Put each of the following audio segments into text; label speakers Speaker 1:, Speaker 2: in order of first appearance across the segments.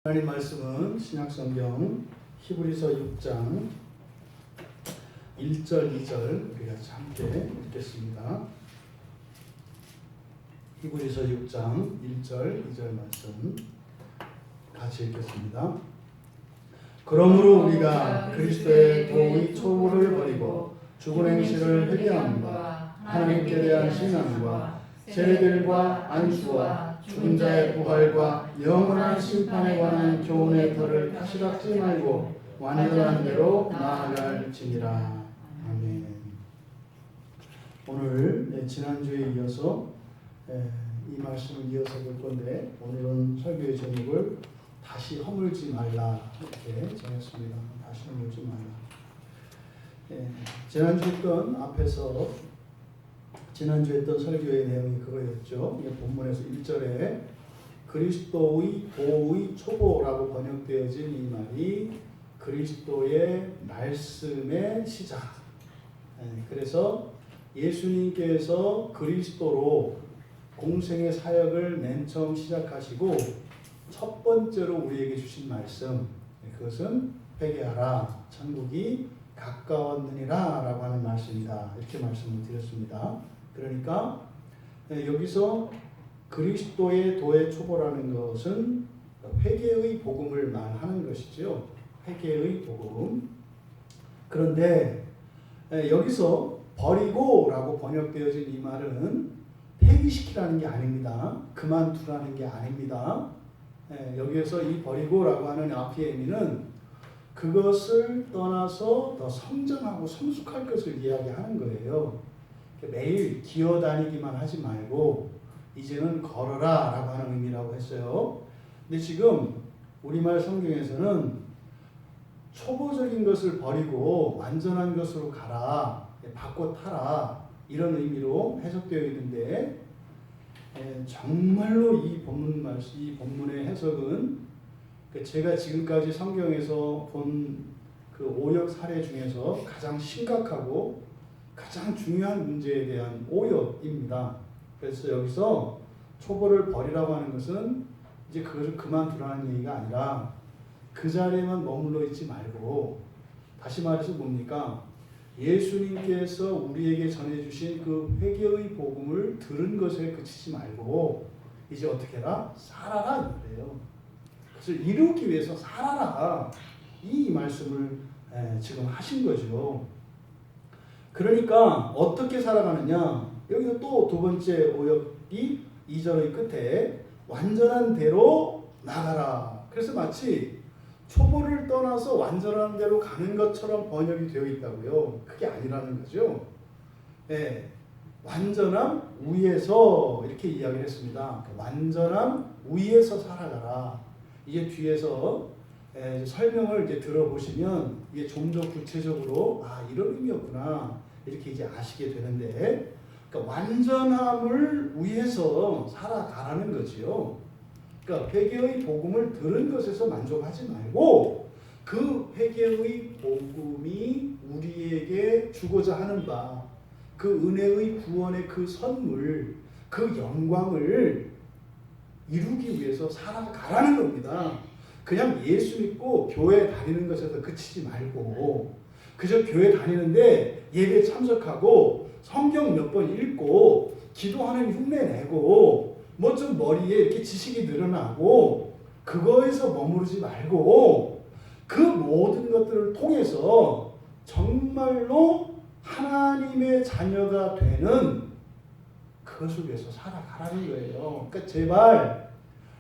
Speaker 1: 하나님 말씀은 신약성경 히브리서 6장 1절 2절 우리가 함께 읽겠습니다. 히브리서 6장 1절 2절 말씀 같이 읽겠습니다. 그러므로 우리가 그리스도의 도의 초보를 버리고 죽은 행실을 회개함과 하나님께 대한 신앙과 세례들과 안수와 죽은 자의 부활과 영원한 심판에 관한 교훈의 터를 다시 닦지 말고 완전한 대로 나아갈지니라. 아멘. 오늘 지난주에 이어서 이 말씀을 이어서 볼 건데, 오늘은 설교의 제목을 다시 허물지 말라 이렇게 정했습니다. 다시 허물지 말라. 지난주에 했던 앞에서 지난주에 했던 설교의 내용이 그거였죠. 본문에서 1절에 그리스도의 도의 초보라고 번역되어진 이 말이 그리스도의 말씀의 시작. 그래서 예수님께서 그리스도로 공생의 사역을 맨 처음 시작하시고 첫 번째로 우리에게 주신 말씀, 그것은 회개하라, 천국이 가까웠느니라 라고 하는 말씀이다. 이렇게 말씀을 드렸습니다. 그러니까 여기서 그리스도의 도의 초보라는 것은 회개의 복음을 말하는 것이죠. 회개의 복음. 그런데 여기서 버리고 라고 번역되어진 이 말은 폐기시키라는 게 아닙니다. 그만두라는 게 아닙니다. 여기에서 이 버리고 라고 하는 앞의 의미는 그것을 떠나서 더 성장하고 성숙할 것을 이야기하는 거예요. 매일 기어다니기만 하지 말고 이제는 걸어라 라고 하는 의미라고 했어요. 근데 지금 우리말 성경에서는 초보적인 것을 버리고 완전한 것으로 가라, 바꿔 타라, 이런 의미로 해석되어 있는데, 정말로 이 본문의 해석은 제가 지금까지 성경에서 본 그 오역 사례 중에서 가장 심각하고 가장 중요한 문제에 대한 오역입니다. 그래서 여기서 초보를 버리라고 하는 것은 이제 그것을 그만두라는 얘기가 아니라 그 자리에만 머물러 있지 말고, 다시 말해서 뭡니까? 예수님께서 우리에게 전해주신 그 회개의 복음을 들은 것에 그치지 말고 이제 어떻게 해라? 살아라 이래요. 그것을 이루기 위해서 살아라, 이 말씀을 지금 하신 거죠. 그러니까 어떻게 살아가느냐? 여기서 또 두 번째 오역이 2절의 끝에 완전한 대로 나가라. 그래서 마치 초보를 떠나서 완전한 대로 가는 것처럼 번역이 되어 있다고요. 그게 아니라는 거죠. 완전함 위에서 이렇게 이야기를 했습니다. 완전함 위에서 살아가라. 이제 뒤에서 설명을 이제 들어보시면 이게 좀 더 구체적으로 이런 의미였구나 이렇게 이제 아시게 되는데, 그러니까 완전함을 위해서 살아가라는 거지요. 그러니까 회개의 복음을 들은 것에서 만족하지 말고 그 회개의 복음이 우리에게 주고자 하는 바, 그 은혜의 구원의 그 선물, 그 영광을 이루기 위해서 살아가라는 겁니다. 그냥 예수 믿고 교회 다니는 것에서 그치지 말고, 그저 교회 다니는데 예배 참석하고 성경 몇 번 읽고 기도하는 흉내 내고 뭐 좀 머리에 이렇게 지식이 늘어나고 그거에서 머무르지 말고 그 모든 것들을 통해서 정말로 하나님의 자녀가 되는 그것을 위해서 살아가라는 거예요. 그러니까 제발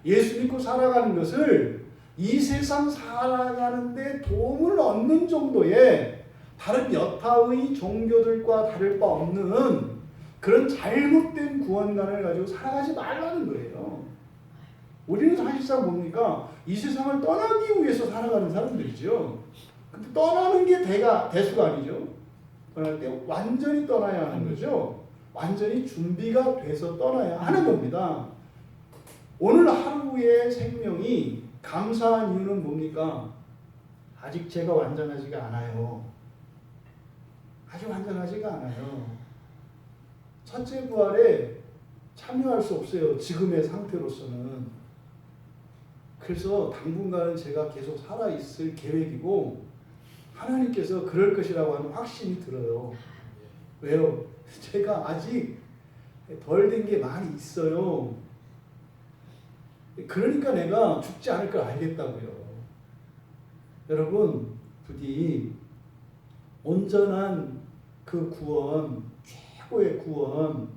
Speaker 1: 예수 믿고 살아가는 것을 이 세상 살아가는데 도움을 얻는 정도의 다른 여타의 종교들과 다를 바 없는 그런 잘못된 구원관을 가지고 살아가지 말라는 거예요. 우리는 사실상 뭡니까? 이 세상을 떠나기 위해서 살아가는 사람들이죠. 근데 떠나는 게 대수가 아니죠. 떠날 때 완전히 떠나야 하는 거죠. 완전히 준비가 돼서 떠나야 하는 겁니다. 오늘 하루의 생명이 감사한 이유는 뭡니까? 아직 제가 완전하지가 않아요. 아직 완전하지가 않아요. 첫째 부활에 참여할 수 없어요. 지금의 상태로서는. 그래서 당분간은 제가 계속 살아있을 계획이고 하나님께서 그럴 것이라고 하는 확신이 들어요. 왜요? 제가 아직 덜 된 게 많이 있어요. 그러니까 내가 죽지 않을 걸 알겠다고요. 여러분, 부디 온전한 그 구원, 최고의 구원,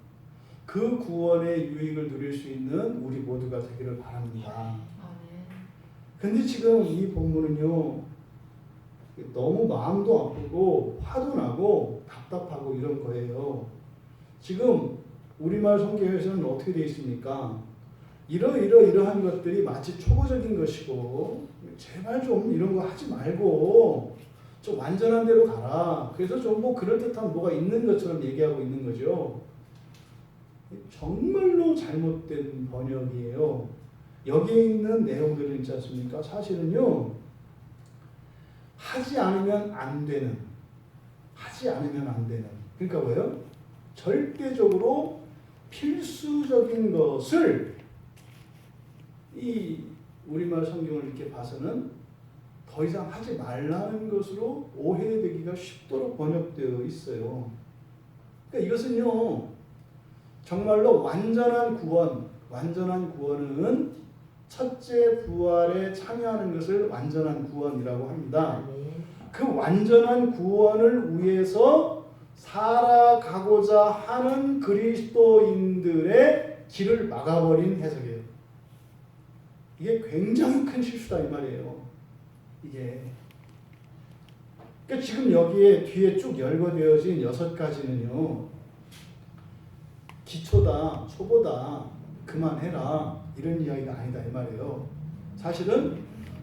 Speaker 1: 그 구원의 유익을 누릴 수 있는 우리 모두가 되기를 바랍니다. 근데 지금 이 본문은요, 너무 마음도 아프고 화도 나고 답답하고 이런 거예요. 지금 우리말 성경에서는 어떻게 되어 있습니까? 이러한 것들이 마치 초보적인 것이고 제발 좀 이런 거 하지 말고 좀 완전한 대로 가라. 그래서 좀 뭐 그럴듯한 뭐가 있는 것처럼 얘기하고 있는 거죠. 정말로 잘못된 번역이에요. 여기에 있는 내용들은 있지 않습니까? 사실은요, 하지 않으면 안 되는, 그러니까 뭐예요? 절대적으로 필수적인 것을 이 우리말 성경을 이렇게 봐서는 더 이상 하지 말라는 것으로 오해되기가 쉽도록 번역되어 있어요. 그러니까 이것은요, 정말로 완전한 구원은 첫째 부활에 참여하는 것을 완전한 구원이라고 합니다. 그 완전한 구원을 위해서 살아가고자 하는 그리스도인들의 길을 막아버린 해석이에요. 이게 굉장히 큰 실수다 이 말이에요. 이게. 그러니까 지금 여기에 뒤에 쭉 열거되어진 6가지는요. 기초다, 초보다, 그만해라 이런 이야기가 아니다 이 말이에요. 사실은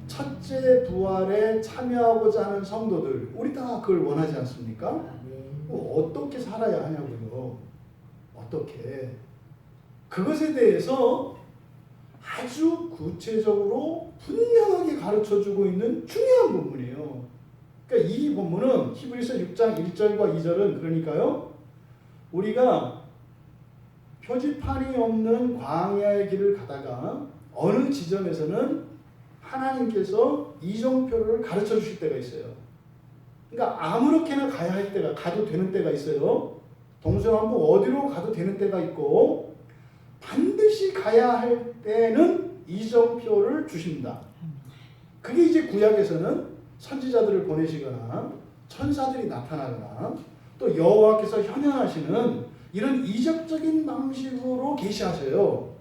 Speaker 1: 첫째 부활에 참여하고자 하는 성도들, 우리 다 그걸 원하지 않습니까? 어떻게 살아야 하냐고요. 어떻게. 그것에 대해서 아주 구체적으로 분명하게 가르쳐주고 있는 중요한 본문이에요. 그러니까 이 본문은 히브리서 6장 1절과 2절은 그러니까요, 우리가 표지판이 없는 광야의 길을 가다가 어느 지점에서는 하나님께서 이정표를 가르쳐 주실 때가 있어요. 그러니까 아무렇게나 가야 할 때가, 가도 되는 때가 있어요. 동서남북 어디로 가도 되는 때가 있고, 반드시 가야 할 때는 이정표를 주십니다. 그게 이제 구약에서는 선지자들을 보내시거나 천사들이 나타나거나 또 여호와께서 현현하시는 이런 이적적인 방식으로 계시하셔요.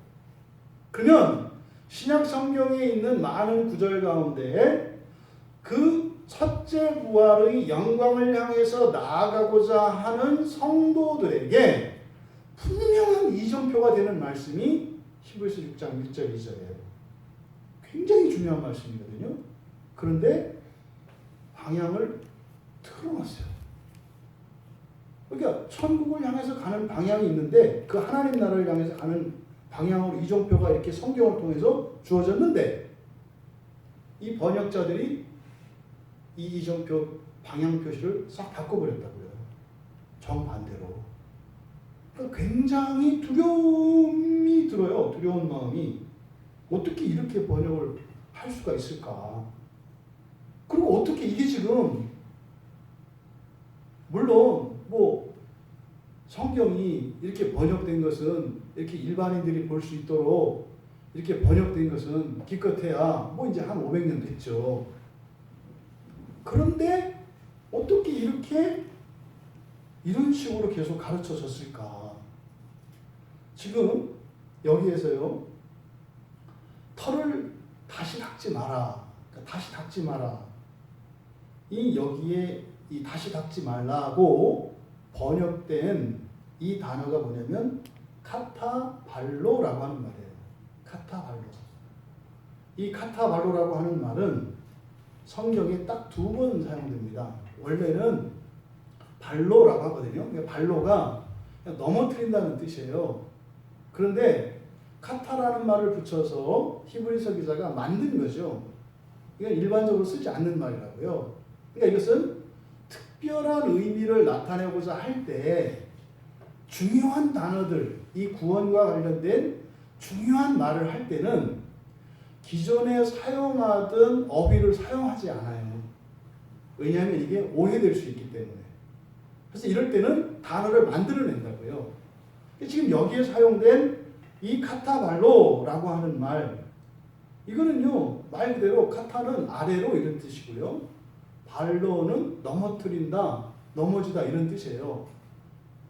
Speaker 1: 그러면 신약 성경에 있는 많은 구절 가운데 그 첫째 부활의 영광을 향해서 나아가고자 하는 성도들에게 분명한 이정표가 되는 말씀이 히브리서 6장 1절 2절이에요. 굉장히 중요한 말씀이거든요. 그런데 방향을 틀어놨어요. 그러니까 천국을 향해서 가는 방향이 있는데 그 하나님 나라를 향해서 가는 방향으로 이정표가 이렇게 성경을 통해서 주어졌는데 이 번역자들이 이 이정표 방향 표시를 싹 바꿔버렸다고요. 정반대로. 그러니까 굉장히 두려움이 들어요. 두려운 마음이. 어떻게 이렇게 번역을 할 수가 있을까? 그리고 어떻게 이게 지금 물론 뭐 성경이 이렇게 번역된 것은 이렇게 일반인들이 볼 수 있도록 이렇게 번역된 것은 기껏해야 뭐 이제 한 500년 됐죠. 그런데 어떻게 이런 식으로 계속 가르쳐졌을까? 지금 여기에서요, 털을 다시 닦지 마라. 그러니까 다시 닦지 마라. 여기에 이 다시 닦지 말라고 번역된 이 단어가 뭐냐면 카타발로라고 하는 말이에요. 카타발로. 이 카타발로라고 하는 말은 성경에 딱 2번 사용됩니다. 원래는 발로라고 하거든요. 발로가 넘어뜨린다는 뜻이에요. 그런데 카타라는 말을 붙여서 히브리서 기자가 만든 거죠. 이건 일반적으로 쓰지 않는 말이라고요. 그러니까 이것은 특별한 의미를 나타내고자 할 때 중요한 단어들, 이 구원과 관련된 중요한 말을 할 때는 기존에 사용하던 어휘를 사용하지 않아요. 왜냐하면 이게 오해될 수 있기 때문에. 그래서 이럴 때는 단어를 만들어낸다고요. 지금 여기에 사용된 이 카타발로라고 하는 말, 이거는요, 말 그대로 카타는 아래로 이런 뜻이고요. 발로는 넘어뜨린다, 넘어지다 이런 뜻이에요.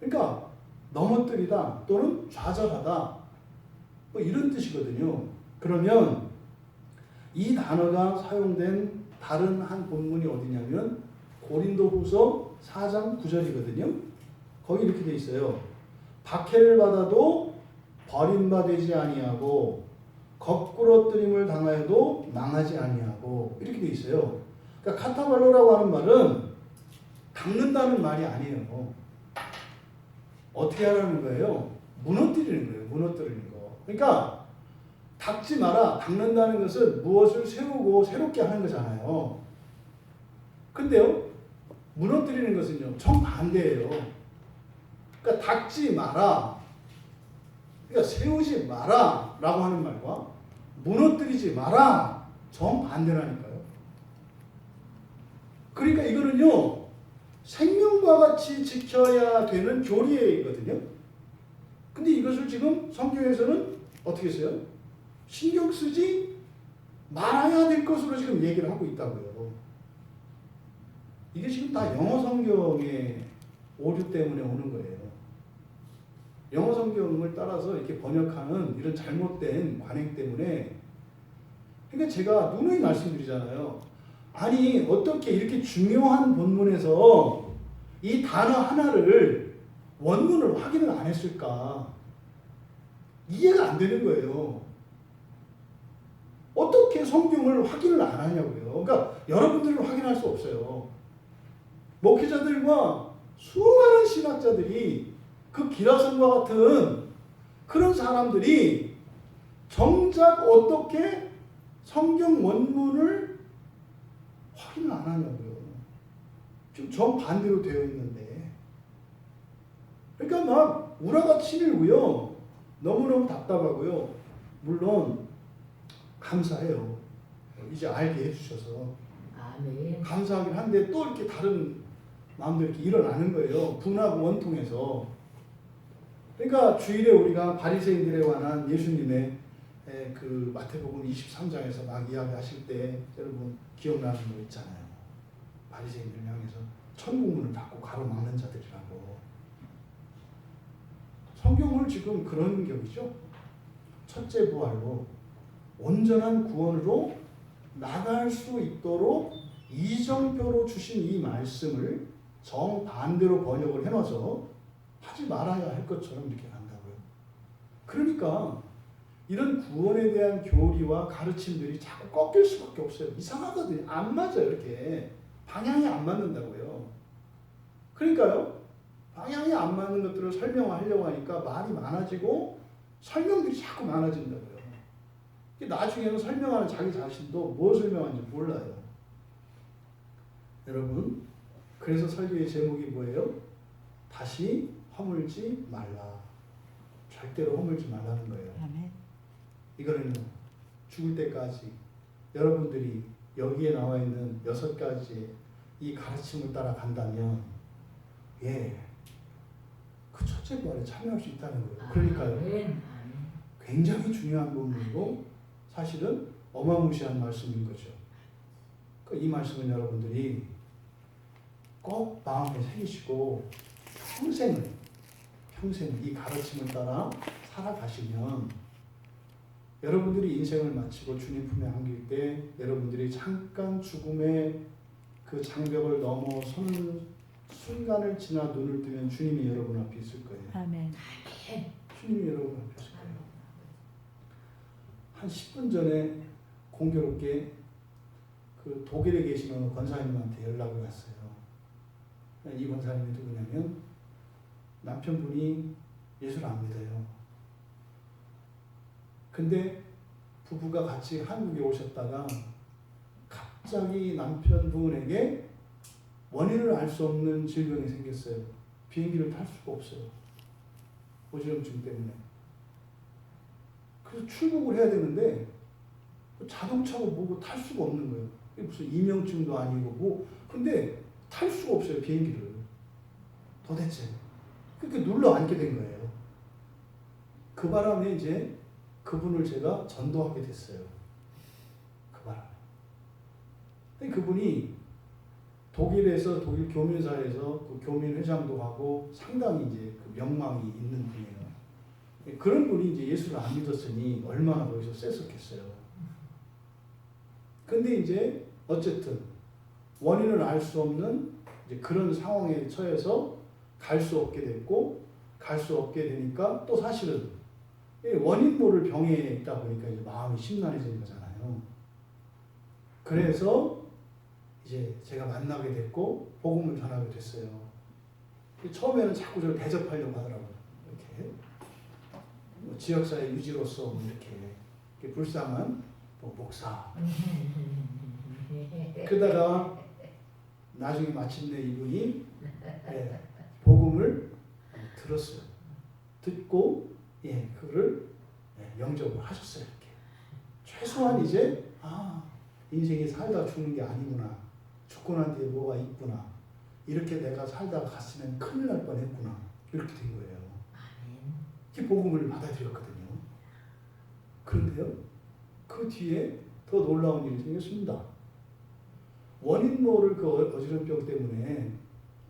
Speaker 1: 그러니까 넘어뜨리다 또는 좌절하다 뭐 이런 뜻이거든요. 그러면 이 단어가 사용된 다른 한 본문이 어디냐면 고린도후서 4장 9절이거든요. 거기 이렇게 돼 있어요. 박해를 받아도 버림받지 아니하고 거꾸러뜨림을 당하여도 망하지 아니하고 이렇게 돼 있어요. 그러니까 카타발로라고 하는 말은 닦는다는 말이 아니에요. 어떻게 하라는 거예요? 무너뜨리는 거예요. 무너뜨리는 거. 그러니까 닦지 마라. 닦는다는 것은 무엇을 세우고 새롭게 하는 거잖아요. 근데요, 무너뜨리는 것은요, 정반대예요. 그러니까 닦지 마라. 그러니까 세우지 마라 라고 하는 말과 무너뜨리지 마라 정반대라니까요. 그러니까 이거는요, 생명과 같이 지켜야 되는 교리이거든요. 근데 이것을 지금 성경에서는 어떻게 써요? 신경 쓰지 말아야 될 것으로 지금 얘기를 하고 있다고요. 이게 지금 다 영어 성경의 오류 때문에 오는 거예요. 영어 성경을 따라서 이렇게 번역하는 이런 잘못된 관행 때문에. 그러니까 제가 누누이 말씀드리잖아요. 아니 어떻게 이렇게 중요한 본문에서 이 단어 하나를 원문을 확인을 안 했을까? 이해가 안 되는 거예요. 어떻게 성경을 확인을 안 하냐고요. 그러니까 여러분들은 확인할 수 없어요. 목회자들과 수많은 신학자들이 그 기라성과 같은 그런 사람들이 정작 어떻게 성경 원문을 확인을 안 하냐고요. 지금 정반대로 되어 있는데. 그러니까 막 우라가 치밀고요. 너무너무 답답하고요. 물론 감사해요. 이제 알게 해주셔서.
Speaker 2: 아멘.
Speaker 1: 감사하긴 한데 또 이렇게 다른 마음들이 이렇게 일어나는 거예요. 분하고 원통해서. 그러니까 주일에 우리가 바리새인들에 관한 예수님의 그 마태복음 23장에서 막 이야기하실 때 여러분 기억나는 거 있잖아요. 바리새인들 향해서 천국문을 닫고 가로막는 자들이라고. 성경을 지금 그런 격이죠. 첫째 부활로 온전한 구원으로 나갈 수 있도록 이정표로 주신 이 말씀을 정반대로 번역을 해놔서 하지 말아야 할 것처럼 이렇게 간다고요. 그러니까 이런 구원에 대한 교리와 가르침들이 자꾸 꺾일 수밖에 없어요. 이상하거든요. 안 맞아요. 이렇게 방향이 안 맞는다고요. 그러니까요, 방향이 안 맞는 것들을 설명하려고 하니까 말이 많아지고 설명들이 자꾸 많아진다고요. 나중에는 설명하는 자기 자신도 뭘 설명하는지 몰라요. 여러분, 그래서 설교의 제목이 뭐예요? 다시 허물지 말라. 절대로 허물지 말라는 거예요.
Speaker 2: 아멘.
Speaker 1: 이거는요, 죽을 때까지 여러분들이 여기에 나와 있는 6가지의 이 가르침을 따라간다면, 그 첫째 부활에 참여할 수 있다는 거예요. 그러니까요,
Speaker 2: 아멘.
Speaker 1: 굉장히 중요한 부분이고 사실은 어마무시한 말씀인 거죠. 이 말씀은 여러분들이 꼭 마음에 새기시고 평생을 이 가르침을 따라 살아가시면 여러분들이 인생을 마치고 주님 품에 안길 때 여러분들이 잠깐 죽음의 그 장벽을 넘어서는 순간을 지나 눈을 뜨면 주님이 여러분 앞에 있을 거예요.
Speaker 2: 아멘.
Speaker 1: 주님이 여러분 앞에 있을 거예요. 한 10분 전에 공교롭게 그 독일에 계시는 권사님한테 연락이 왔어요. 이 권사님이 누구냐면 남편분이 예수를 안 믿어요. 근데 부부가 같이 한국에 오셨다가 갑자기 남편분에게 원인을 알 수 없는 질병이 생겼어요. 비행기를 탈 수가 없어요. 어지럼증 때문에. 그래서 출국을 해야 되는데 자동차고 뭐고 탈 수가 없는 거예요. 이게 무슨 이명증도 아니고 뭐 근데 탈 수가 없어요 비행기를. 도대체 그렇게 눌러 앉게 된 거예요. 그 바람에 이제 그분을 제가 전도하게 됐어요. 그 바람에. 근데 그분이 독일에서 독일 교민사에서 그 교민 회장도 하고 상당히 이제 그 명망이 있는 분이에요. 그런 분이 이제 예수를 안 믿었으니 얼마나 거기서 셌었겠어요. 근데 이제 어쨌든 원인을 알 수 없는 이제 그런 상황에 처해서 갈 수 없게 됐고 갈 수 없게 되니까 또 사실은 원인 모를 병에 있다 보니까 이제 마음이 심란해지는 거잖아요. 그래서 이제 제가 만나게 됐고 복음을 전하게 됐어요. 처음에는 자꾸 저를 대접하려고 하더라고요. 이렇게 뭐 지역사회 유지로서 뭐 이렇게 불쌍한 뭐 목사. 그러다가 나중에 마침내 이분이 복음을 들었어요. 듣고 그거를 영접을 하셨어요. 이렇게 최소한 이제 인생이 살다 죽는 게 아니구나. 죽고 난 뒤에 뭐가 있구나. 이렇게 내가 살다가 갔으면 큰일 날 뻔했구나. 이렇게 된 거예요. 이렇게 복음을 받아들였거든요. 그런데요, 그 뒤에 더 놀라운 일이 생겼습니다. 원인 모를 그 어지럼병 때문에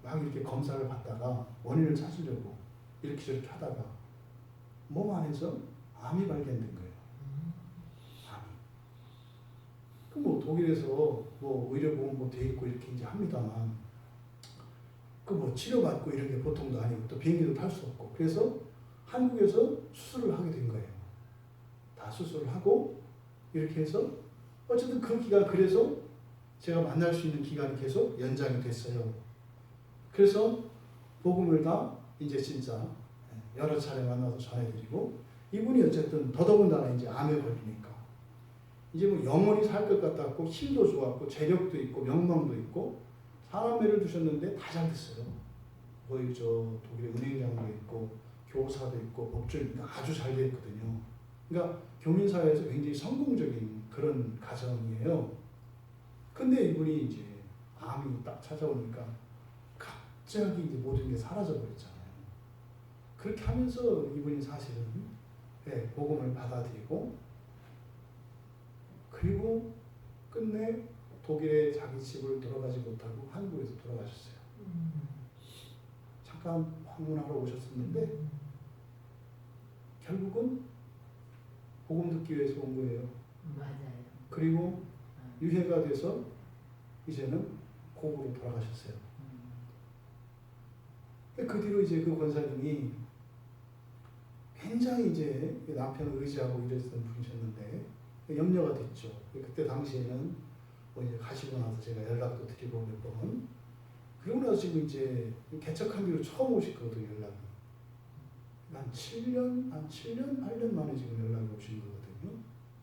Speaker 1: 막 이렇게 검사를 받다가 원인을 찾으려고 이렇게 저렇게 하다가 몸 안에서 암이 발견된 거예요. 암이. 그 뭐 독일에서 뭐 의료보험 뭐 돼 있고 이렇게 이제 합니다만 그 뭐 치료받고 이런 게 보통도 아니고 또 비행기도 탈 수 없고 그래서 한국에서 수술을 하게 된 거예요. 다 수술을 하고 이렇게 해서 어쨌든 그 기간 그래서 제가 만날 수 있는 기간이 계속 연장이 됐어요. 그래서 복음을 다 이제 진짜 여러 차례 만나서 전해드리고 이분이 어쨌든 더더군다나 이제 암에 걸리니까 이제 뭐 영원히 살 것 같았고 힘도 좋았고 재력도 있고 명망도 있고 사람매를 두셨는데 다 잘 됐어요. 거의 저 독일의 은행장도 있고 교사도 있고 법조인도 아주 잘 됐거든요. 그러니까 교민사회에서 굉장히 성공적인 그런 가정이에요. 근데 이분이 이제 암이 딱 찾아오니까 갑자기 이제 모든 게 사라져 버렸잖아요. 그렇게 하면서 이분이 사실은 복음을 받아들이고 그리고 끝내 독일에 자기 집을 돌아가지 못하고 한국에서 돌아가셨어요. 잠깐 방문하러 오셨었는데 결국은 복음 듣기 위해서 온 거예요.
Speaker 2: 맞아요.
Speaker 1: 그리고 유해가 돼서 이제는 고국으로 돌아가셨어요. 그 뒤로 이제 그 권사님이 굉장히 이제 남편을 의지하고 이랬던 분이셨는데 염려가 됐죠. 그때 당시에는 뭐 이제 가시고 나서 제가 연락도 드리고 몇 번. 그리고 나서 지금 이제 개척한 뒤로 처음 오셨거든요, 연락이. 한 7년, 8년 만에 지금 연락이 오신 거거든요.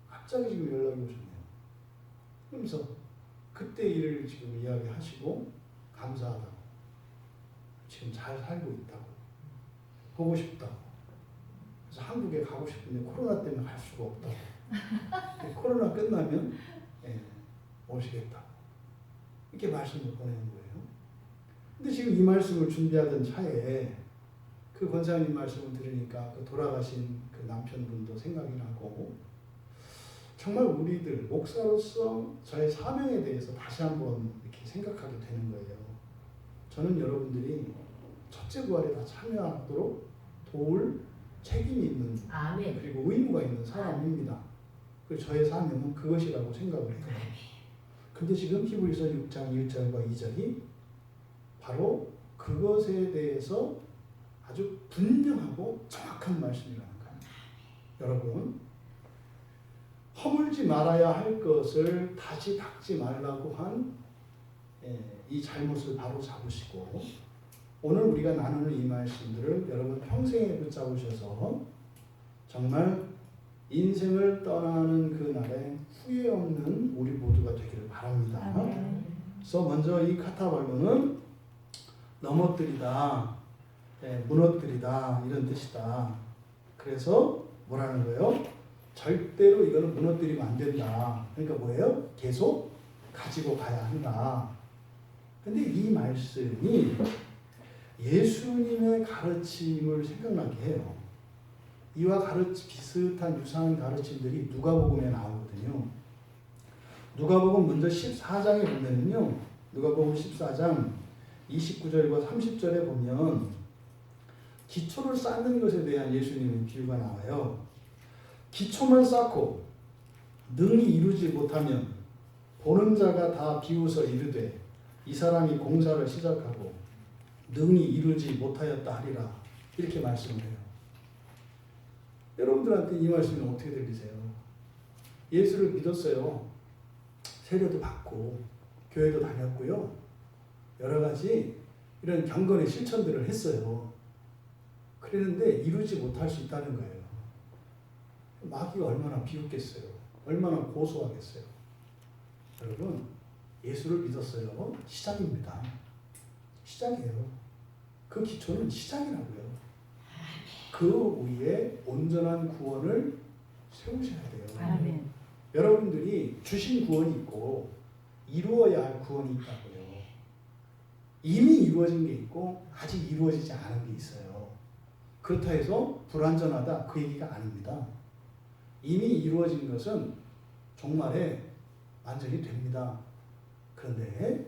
Speaker 1: 갑자기 지금 연락이 오셨네요. 그러면서 그때 일을 지금 이야기하시고 감사하다고. 지금 잘 살고 있다고. 보고 싶다고. 그래서 한국에 가고 싶은데 코로나 때문에 갈 수가 없다고. 코로나 끝나면 오시겠다고. 이렇게 말씀을 보내는 거예요. 근데 지금 이 말씀을 준비하던 차에 그 권사님 말씀을 들으니까 그 돌아가신 그 남편분도 생각이 나고 정말 우리들 목사로서 저의 사명에 대해서 다시 한번 이렇게 생각하게 되는 거예요. 저는 여러분들이 첫째 부활에 다 참여하도록 도울 책임이 있는
Speaker 2: 아멘.
Speaker 1: 그리고 의무가 있는 사람입니다. 그래서 저의 사명은 그것이라고 생각을 해요. 근데 지금 히브리서 6장 1절과 2절이 바로 그것에 대해서 아주 분명하고 정확한 말씀이라는 거예요. 여러분, 허물지 말아야 할 것을 다시 닦지 말라고 한 이 잘못을 바로 잡으시고 오늘 우리가 나누는 이 말씀들을 여러분 평생에 붙잡으셔서 정말 인생을 떠나는 그 날에 후회 없는 우리 모두가 되기를 바랍니다. 그래서 먼저 이 카타발로는 넘어뜨리다, 무너뜨리다 이런 뜻이다. 그래서 뭐라는 거예요? 절대로 이거는 무너뜨리면 안 된다. 그러니까 뭐예요? 계속 가지고 가야 한다. 근데 이 말씀이 예수님의 가르침을 생각나게 해요. 이와 비슷한 유사한 가르침들이 누가복음에 나오거든요. 누가복음 먼저 14장에 보면은요. 누가복음 14장 29절과 30절에 보면 기초를 쌓는 것에 대한 예수님의 비유가 나와요. 기초만 쌓고 능히 이루지 못하면 보는 자가 다 비웃어 이르되 이 사람이 공사를 시작하고 능히 이루지 못하였다 하리라. 이렇게 말씀을 해요. 여러분들한테 이 말씀이 어떻게 들리세요? 예수를 믿었어요. 세례도 받고 교회도 다녔고요. 여러 가지 이런 경건의 실천들을 했어요. 그랬는데 이루지 못할 수 있다는 거예요. 마귀가 얼마나 비웃겠어요. 얼마나 고소하겠어요. 여러분, 예수를 믿었어요. 시작입니다. 시작이에요. 그 기초는 시작이라고요. 그 위에 온전한 구원을 세우셔야 돼요.
Speaker 2: 아멘.
Speaker 1: 여러분들이 주신 구원이 있고 이루어야 할 구원이 있다고요. 이미 이루어진 게 있고 아직 이루어지지 않은 게 있어요. 그렇다 해서 불완전하다 그 얘기가 아닙니다. 이미 이루어진 것은 종말에 완전히 됩니다. 그런데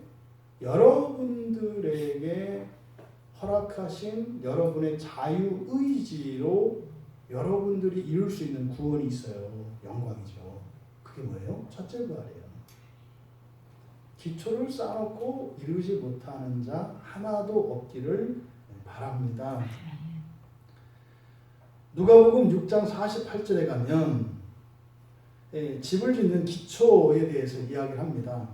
Speaker 1: 여러분들에게 허락하신 여러분의 자유의지로 여러분들이 이룰 수 있는 구원이 있어요. 영광이죠. 그게 뭐예요? 첫째 부활이에요. 기초를 쌓아놓고 이루지 못하는 자 하나도 없기를 바랍니다. 누가복음 6장 48절에 가면 집을 짓는 기초에 대해서 이야기를 합니다.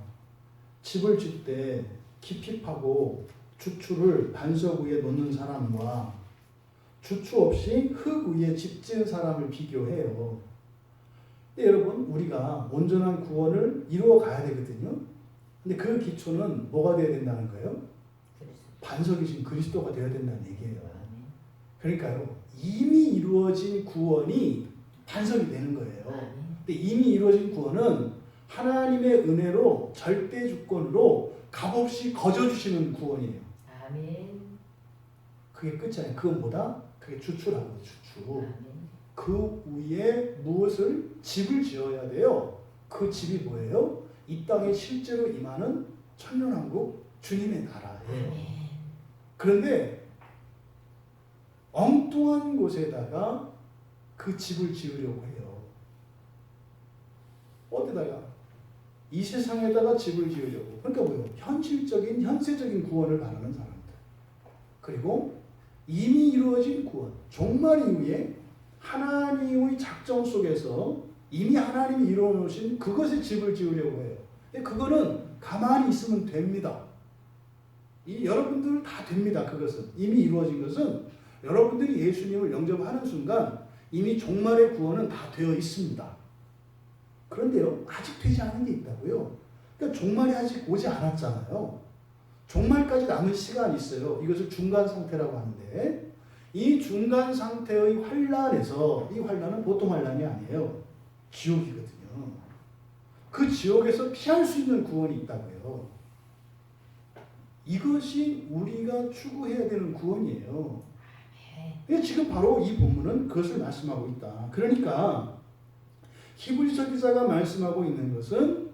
Speaker 1: 집을 짓 때 깊이 파고 주추를 반석 위에 놓는 사람과 주추 없이 흙 위에 집 지은 사람을 비교해요. 근데 여러분, 우리가 온전한 구원을 이루어 가야 되거든요. 근데 그 기초는 뭐가 되어야 된다는 거예요? 반석이신 그리스도가 되어야 된다는 얘기예요. 그러니까요, 이미 이루어진 구원이 반석이 되는 거예요. 근데 이미 이루어진 구원은 하나님의 은혜로 절대 주권으로 값없이 거저주시는 구원이에요.
Speaker 2: 아멘.
Speaker 1: 그게 끝이 아니에요. 그건 뭐다? 그게 주추라고 주추.
Speaker 2: 아멘.
Speaker 1: 그 위에 무엇을? 집을 지어야 돼요. 그 집이 뭐예요? 이 땅에 실제로 임하는 천년왕국 주님의 나라예요.
Speaker 2: 아멘.
Speaker 1: 그런데 엉뚱한 곳에다가 그 집을 지으려고 해요. 어디다가? 이 세상에다가 집을 지으려고. 그러니까 뭐예요? 현실적인, 현세적인 구원을 바라는 사람들. 그리고 이미 이루어진 구원, 종말 이후에 하나님의 작정 속에서 이미 하나님이 이루어놓으신 그것에 집을 지으려고 해요. 그거는 가만히 있으면 됩니다. 여러분들 다 됩니다. 그것은. 이미 이루어진 것은 여러분들이 예수님을 영접하는 순간 이미 종말의 구원은 다 되어 있습니다. 그런데요, 아직 되지 않은 게 있다고요. 그러니까 종말이 아직 오지 않았잖아요. 종말까지 남은 시간이 있어요. 이것을 중간 상태라고 하는데, 이 중간 상태의 환란에서, 이 환란은 보통 환란이 아니에요. 지옥이거든요. 그 지옥에서 피할 수 있는 구원이 있다고요. 이것이 우리가 추구해야 되는 구원이에요. 지금 바로 이 본문은 그것을 말씀하고 있다. 그러니까 히브리서 기자가 말씀하고 있는 것은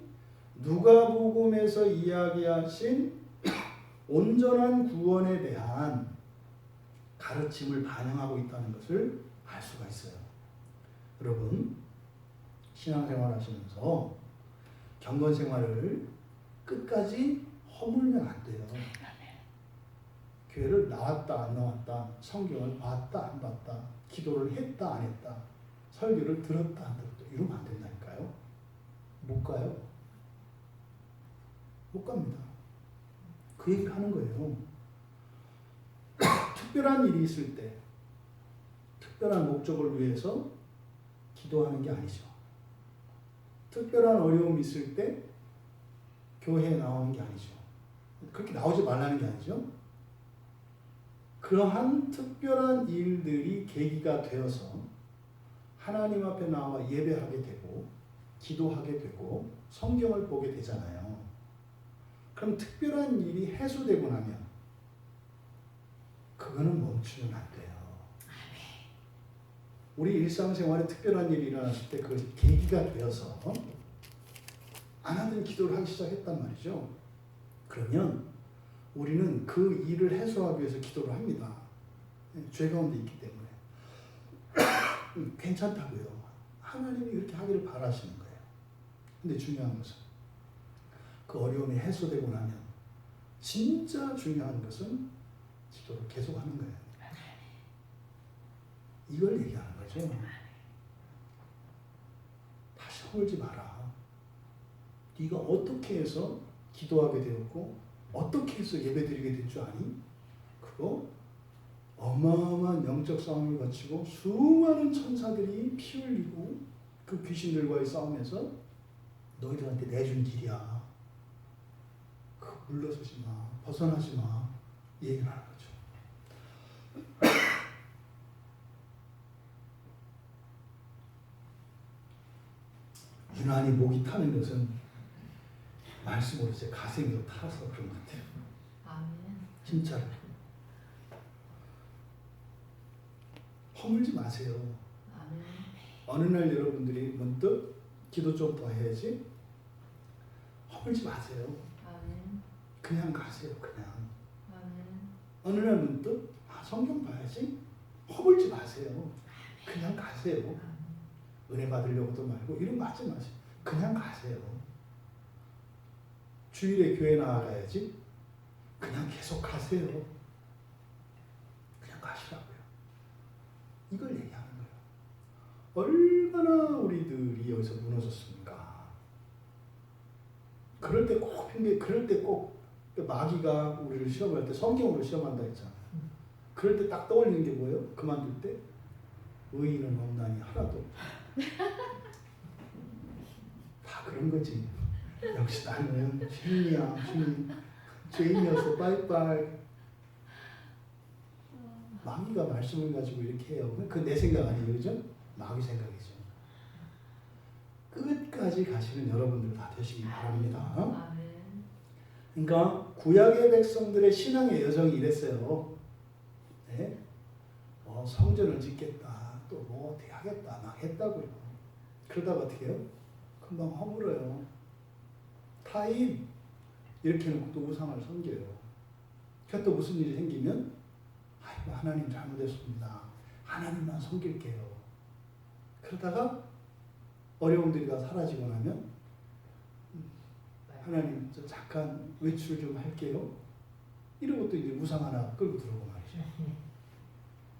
Speaker 1: 누가복음에서 이야기하신 온전한 구원에 대한 가르침을 반영하고 있다는 것을 알 수가 있어요. 여러분, 신앙생활 하시면서 경건생활을 끝까지 허물면 안 돼요. 교회를 나왔다 안 나왔다, 성경을 봤다 안 봤다, 기도를 했다 안 했다, 설교를 들었다 안 들었다, 이러면 안 된다니까요. 못 가요. 못 갑니다. 그 얘기를 하는 거예요. 특별한 일이 있을 때, 특별한 목적을 위해서 기도하는 게 아니죠. 특별한 어려움이 있을 때 교회에 나오는 게 아니죠. 그렇게 나오지 말라는 게 아니죠. 그러한 특별한 일들이 계기가 되어서 하나님 앞에 나와 예배하게 되고 기도하게 되고 성경을 보게 되잖아요. 그럼 특별한 일이 해소되고 나면 그거는 멈추면 안 돼요. 우리 일상생활에 특별한 일이 일어났을 때 그 계기가 되어서 안 하던 기도를 하기 시작했단 말이죠. 그러면 우리는 그 일을 해소하기 위해서 기도를 합니다. 죄 가운데 있기 때문에. 괜찮다고요. 하나님이 그렇게 하기를 바라시는 거예요. 근데 중요한 것은 그 어려움이 해소되고 나면 진짜 중요한 것은 기도를 계속하는 거예요. 이걸 얘기하는 거죠. 다시 허물지 마라. 네가 어떻게 해서 기도하게 되었고 어떻게 해서 예배드리게 된 줄 아니? 그거 어마어마한 영적 싸움을 거치고 수많은 천사들이 피 흘리고 그 귀신들과의 싸움에서 너희들한테 내준 길이야. 그거 물러서지 마. 벗어나지 마. 이 얘기를 하는 거죠. 유난히 목이 타는 것은 말씀으로 제 가슴이 타서 그런 것 같아요.
Speaker 2: 아멘.
Speaker 1: 진짜로. 허물지 마세요.
Speaker 2: 아멘.
Speaker 1: 어느 날 여러분들이 문득 기도 좀 더 해야지. 허물지 마세요.
Speaker 2: 아멘.
Speaker 1: 그냥 가세요. 그냥.
Speaker 2: 아멘.
Speaker 1: 어느 날 문득 성경 봐야지. 허물지 마세요. 그냥 가세요. 은혜 받으려고도 말고 이런 거 하지 마세요. 그냥 가세요. 주일에 교회 나아가야지. 그냥 계속 가세요. 그냥 가시라고요. 이걸 얘기하는 거예요. 얼마나 우리들이 여기서 무너졌습니까? 그럴 때 꼭 그럴 때 꼭 마귀가 우리를 시험할 때 성경으로 시험한다 했잖아요. 그럴 때 딱 떠올리는 게 뭐예요? 그만둘 때 의인은 없나니 하나도 없다. 다 그런 거지. 역시 나는 죄인이야. 죄인이어서 빠이빠이. 마귀가 말씀을 가지고 이렇게 해요. 그 내 생각 아니에요. 그죠? 마귀 생각이죠. 끝까지 가시는 여러분들 다 되시기 바랍니다.
Speaker 2: 아멘.
Speaker 1: 그러니까 구약의 백성들의 신앙의 여정이 이랬어요. 네? 성전을 짓겠다. 또 뭐 어떻게 하겠다. 막 했다고요. 그러다가 어떻게 해요? 금방 허물어요. 타임 이렇게 해놓고 또 우상을 섬겨요. 그러니까 또 무슨 일이 생기면 아이고 하나님 잘못했습니다. 하나님만 섬길게요. 그러다가 어려움들이 다 사라지고 나면 하나님 저 잠깐 외출 좀 할게요. 이러고 또 이제 우상 하나 끌고 들어오고 말이죠.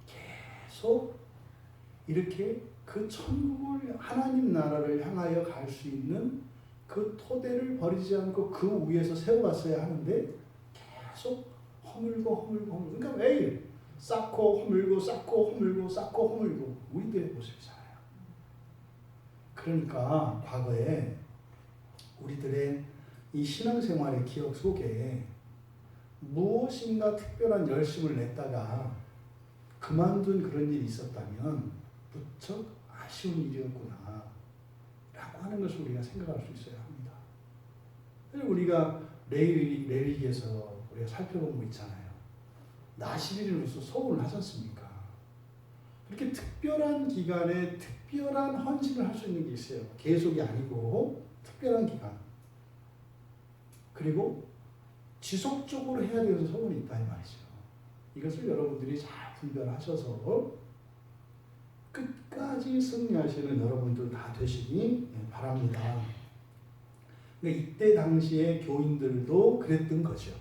Speaker 1: 계속 이렇게 그 천국을 하나님 나라를 향하여 갈 수 있는 그 토대를 버리지 않고 그 위에서 세워갔어야 하는데 계속 허물고 그러니까 매일 쌓고 허물고 쌓고 허물고 쌓고 허물고 우리들의 모습이잖아요. 그러니까 과거에 우리들의 이 신앙생활의 기억 속에 무엇인가 특별한 열심을 냈다가 그만둔 그런 일이 있었다면 무척 아쉬운 일이었구나 라고 하는 것을 우리가 생각할 수 있어야 합니다. 우리가 레위기에서 우리가 살펴본 거 있잖아요. 나시린으로서 소원을 하지 않습니까? 그렇게 특별한 기간에 특별한 헌신을 할 수 있는 게 있어요. 계속이 아니고 특별한 기간. 그리고 지속적으로 해야 되는 소원이 있다 이 말이죠. 이것을 여러분들이 잘 분별하셔서 끝까지 승리하시는 여러분들 다 되시기 바랍니다. 이때 당시에 교인들도 그랬던 거죠.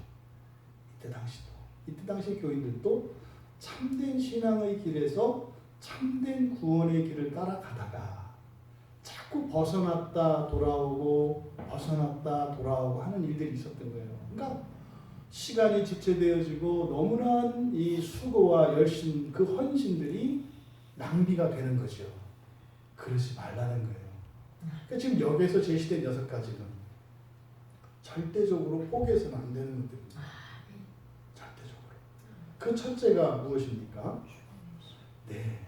Speaker 1: 이때 당시 교인들도 참된 신앙의 길에서 참된 구원의 길을 따라가다가 자꾸 벗어났다 돌아오고 벗어났다 돌아오고 하는 일들이 있었던 거예요. 그러니까 시간이 지체되어지고 너무나 이 수고와 열심, 그 헌신들이 낭비가 되는 거죠. 그러지 말라는 거예요. 그러니까 지금 여기에서 제시된 6가지는 절대적으로 포기해서는 안 되는 것들입니다. 절대적으로. 그 첫째가 무엇입니까? 네,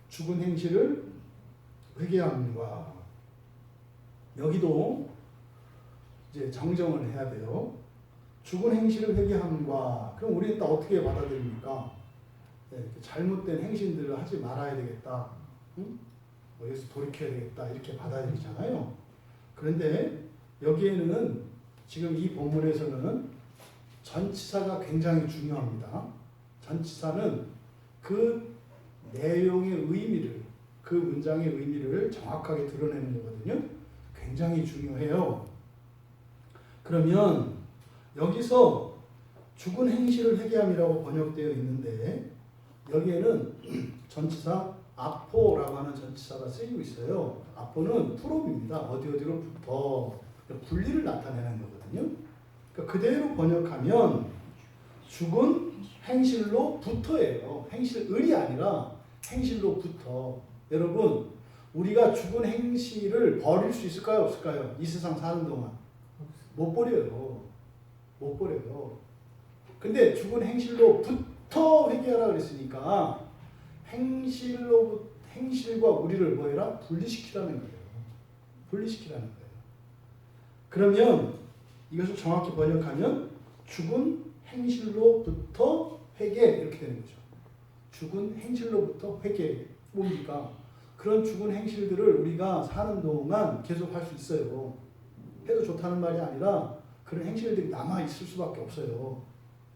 Speaker 1: 죽은 행실을 회개함과 여기도 이제 정정을 해야 돼요. 죽은 행실을 회개함과 그럼 우리는 또 어떻게 받아들입니까? 네, 잘못된 행실들을 하지 말아야 되겠다. 응? 뭐 여기서 돌이켜야 되겠다. 이렇게 받아들이잖아요. 그런데 여기에는 지금 이 본문에서는 전치사가 굉장히 중요합니다. 전치사는 그 내용의 의미를, 그 문장의 의미를 정확하게 드러내는 거거든요. 굉장히 중요해요. 그러면 여기서 죽은 행실을 회개함이라고 번역되어 있는데 여기에는 전치사 아포라고 하는 전치사가 쓰이고 있어요. 아포는 프롬입니다. 어디로부터 분리를 나타내는 거거든요. 그러니까 그대로 번역하면 죽은 행실로부터예요. 행실을이 아니라 행실로부터. 여러분, 우리가 죽은 행실을 버릴 수 있을까요? 없을까요? 이 세상 사는 동안 못 버려요. 못 버려요. 근데 죽은 행실로부터 회개하라 그랬으니까 행실과 우리를 뭐해라? 분리시키라는 거예요. 분리시키라는 거예요. 그러면 이것을 정확히 번역하면 죽은 행실로부터 회개 이렇게 되는 거죠. 죽은 행실로부터 회개. 뭡니까? 그런 죽은 행실들을 우리가 사는 동안 계속 할 수 있어요. 해도 좋다는 말이 아니라 그런 행실들이 남아있을 수밖에 없어요.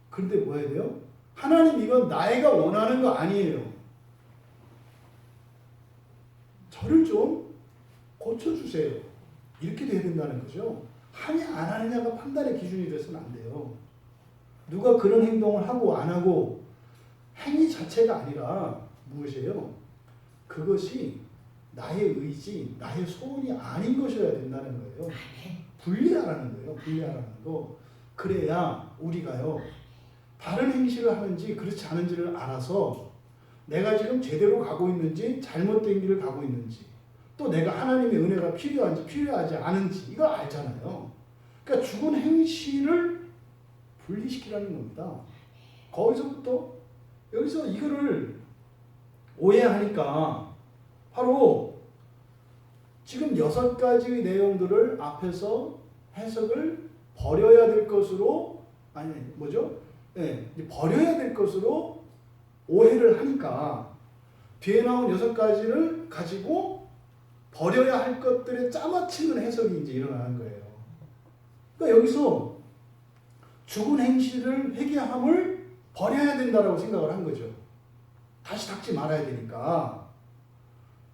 Speaker 1: 그런데 뭐 해야 돼요? 하나님 이건 나이가 원하는 거 아니에요. 저를 좀 고쳐주세요. 이렇게 돼야 된다는 거죠. 하냐 안 하느냐가 판단의 기준이 돼서는 안 돼요. 누가 그런 행동을 하고 안 하고 행위 자체가 아니라 무엇이에요? 그것이 나의 의지, 나의 소원이 아닌 것이어야 된다는 거예요. 분리하라는 거예요. 분리하라는 거. 그래야 우리가요. 다른 행실을 하는지 그렇지 않은지를 알아서 내가 지금 제대로 가고 있는지 잘못된 길을 가고 있는지 또 내가 하나님의 은혜가 필요한지 필요하지 않은지 이걸 알잖아요. 그러니까 죽은 행실을 분리시키라는 겁니다. 거기서부터 여기서 이거를 오해하니까 바로 지금 6가지의 내용들을 앞에서 해석을 버려야 될 것으로 버려야 될 것으로 오해를 하니까 뒤에 나온 6가지를 가지고 버려야 할 것들에 짜맞추는 해석이 이제 일어나는 거예요. 그러니까 여기서 죽은 행실을 회개함을 버려야 된다라고 생각을 한 거죠. 다시 닦지 말아야 되니까.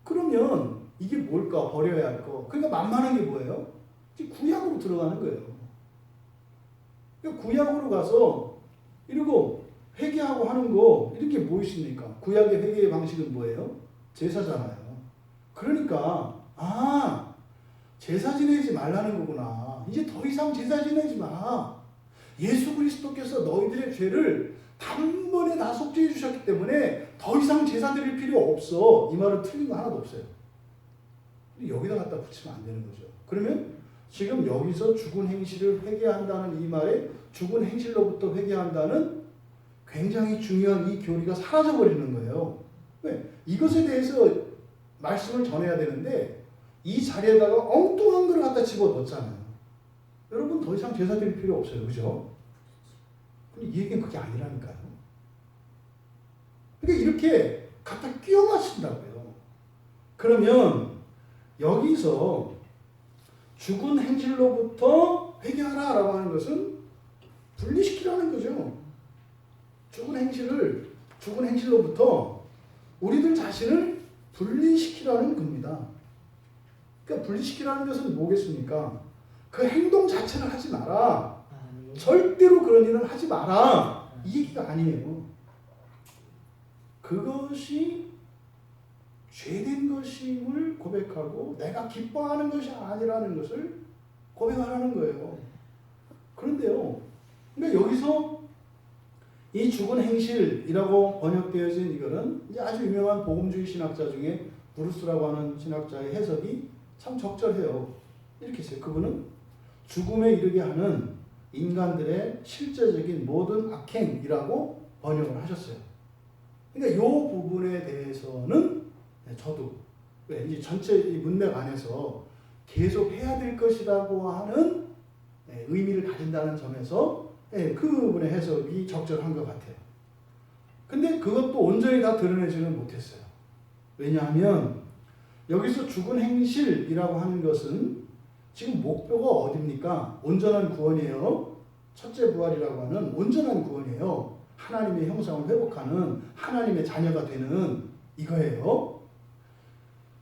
Speaker 1: 그러면 이게 뭘까? 버려야 할 거. 그러니까 만만한 게 뭐예요? 이제 구약으로 들어가는 거예요. 그러니까 구약으로 가서 이러고 회개하고 하는 거 이런 게 뭐 있습니까? 구약의 회개의 방식은 뭐예요? 제사잖아요. 그러니까 제사 지내지 말라는 거구나. 이제 더 이상 제사 지내지 마. 예수 그리스도께서 너희들의 죄를 단번에 다 속죄해 주셨기 때문에 더 이상 제사 드릴 필요 없어. 이 말은 틀린 거 하나도 없어요. 근데 여기다 갖다 붙이면 안 되는 거죠. 그러면 지금 여기서 죽은 행실을 회개한다는 이 말에 죽은 행실로부터 회개한다는 굉장히 중요한 이 교리가 사라져버리는 거예요. 왜? 이것에 대해서 말씀을 전해야 되는데 이 자리에다가 엉뚱한 걸 갖다 집어넣잖아요. 여러분 더 이상 제사 드릴 필요 없어요. 그죠? 근데 이 얘기는 그게 아니라니까요. 그러니까 이렇게 갖다 끼워 맞춘다고요. 그러면 여기서 죽은 행실로부터 회개하라라고 하는 것은 분리시키라는 거죠. 죽은 행실로부터 우리들 자신을 분리시키라는 겁니다. 그러니까 분리시키라는 것은 뭐겠습니까? 그 행동 자체를 하지 마라. 절대로 그런 일은 하지 마라. 이 얘기가 아니에요. 그것이 죄된 것임을 고백하고 내가 기뻐하는 것이 아니라는 것을 고백하라는 거예요. 그런데요. 그러니까 여기서 이 죽은 행실이라고 번역되어진 이거는 이제 아주 유명한 복음주의 신학자 중에 브루스라고 하는 신학자의 해석이 참 적절해요. 이렇게 했어요. 그분은 죽음에 이르게 하는 인간들의 실제적인 모든 악행이라고 번역을 하셨어요. 그러니까 이 부분에 대해서는 저도 왜? 이 전체 이 문맥 안에서 계속 해야 될 것이라고 하는 의미를 가진다는 점에서 그 부분의 해석이 적절한 것 같아요. 근데 그것도 온전히 다 드러내지는 못했어요. 왜냐하면 여기서 죽은 행실이라고 하는 것은 지금 목표가 어딥니까? 온전한 구원이에요. 첫째 부활이라고 하는 온전한 구원이에요. 하나님의 형상을 회복하는 하나님의 자녀가 되는 이거예요.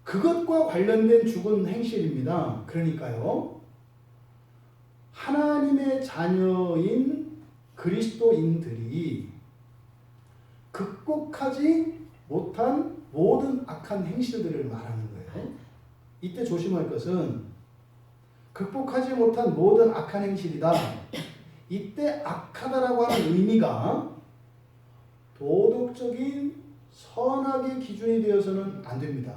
Speaker 1: 그것과 관련된 죽은 행실입니다. 그러니까요. 하나님의 자녀인 그리스도인들이 극복하지 못한 모든 악한 행실들을 말하는 거예요. 이때 조심할 것은 극복하지 못한 모든 악한 행실이다. 이때 악하다라고 하는 의미가 도덕적인 선악의 기준이 되어서는 안 됩니다.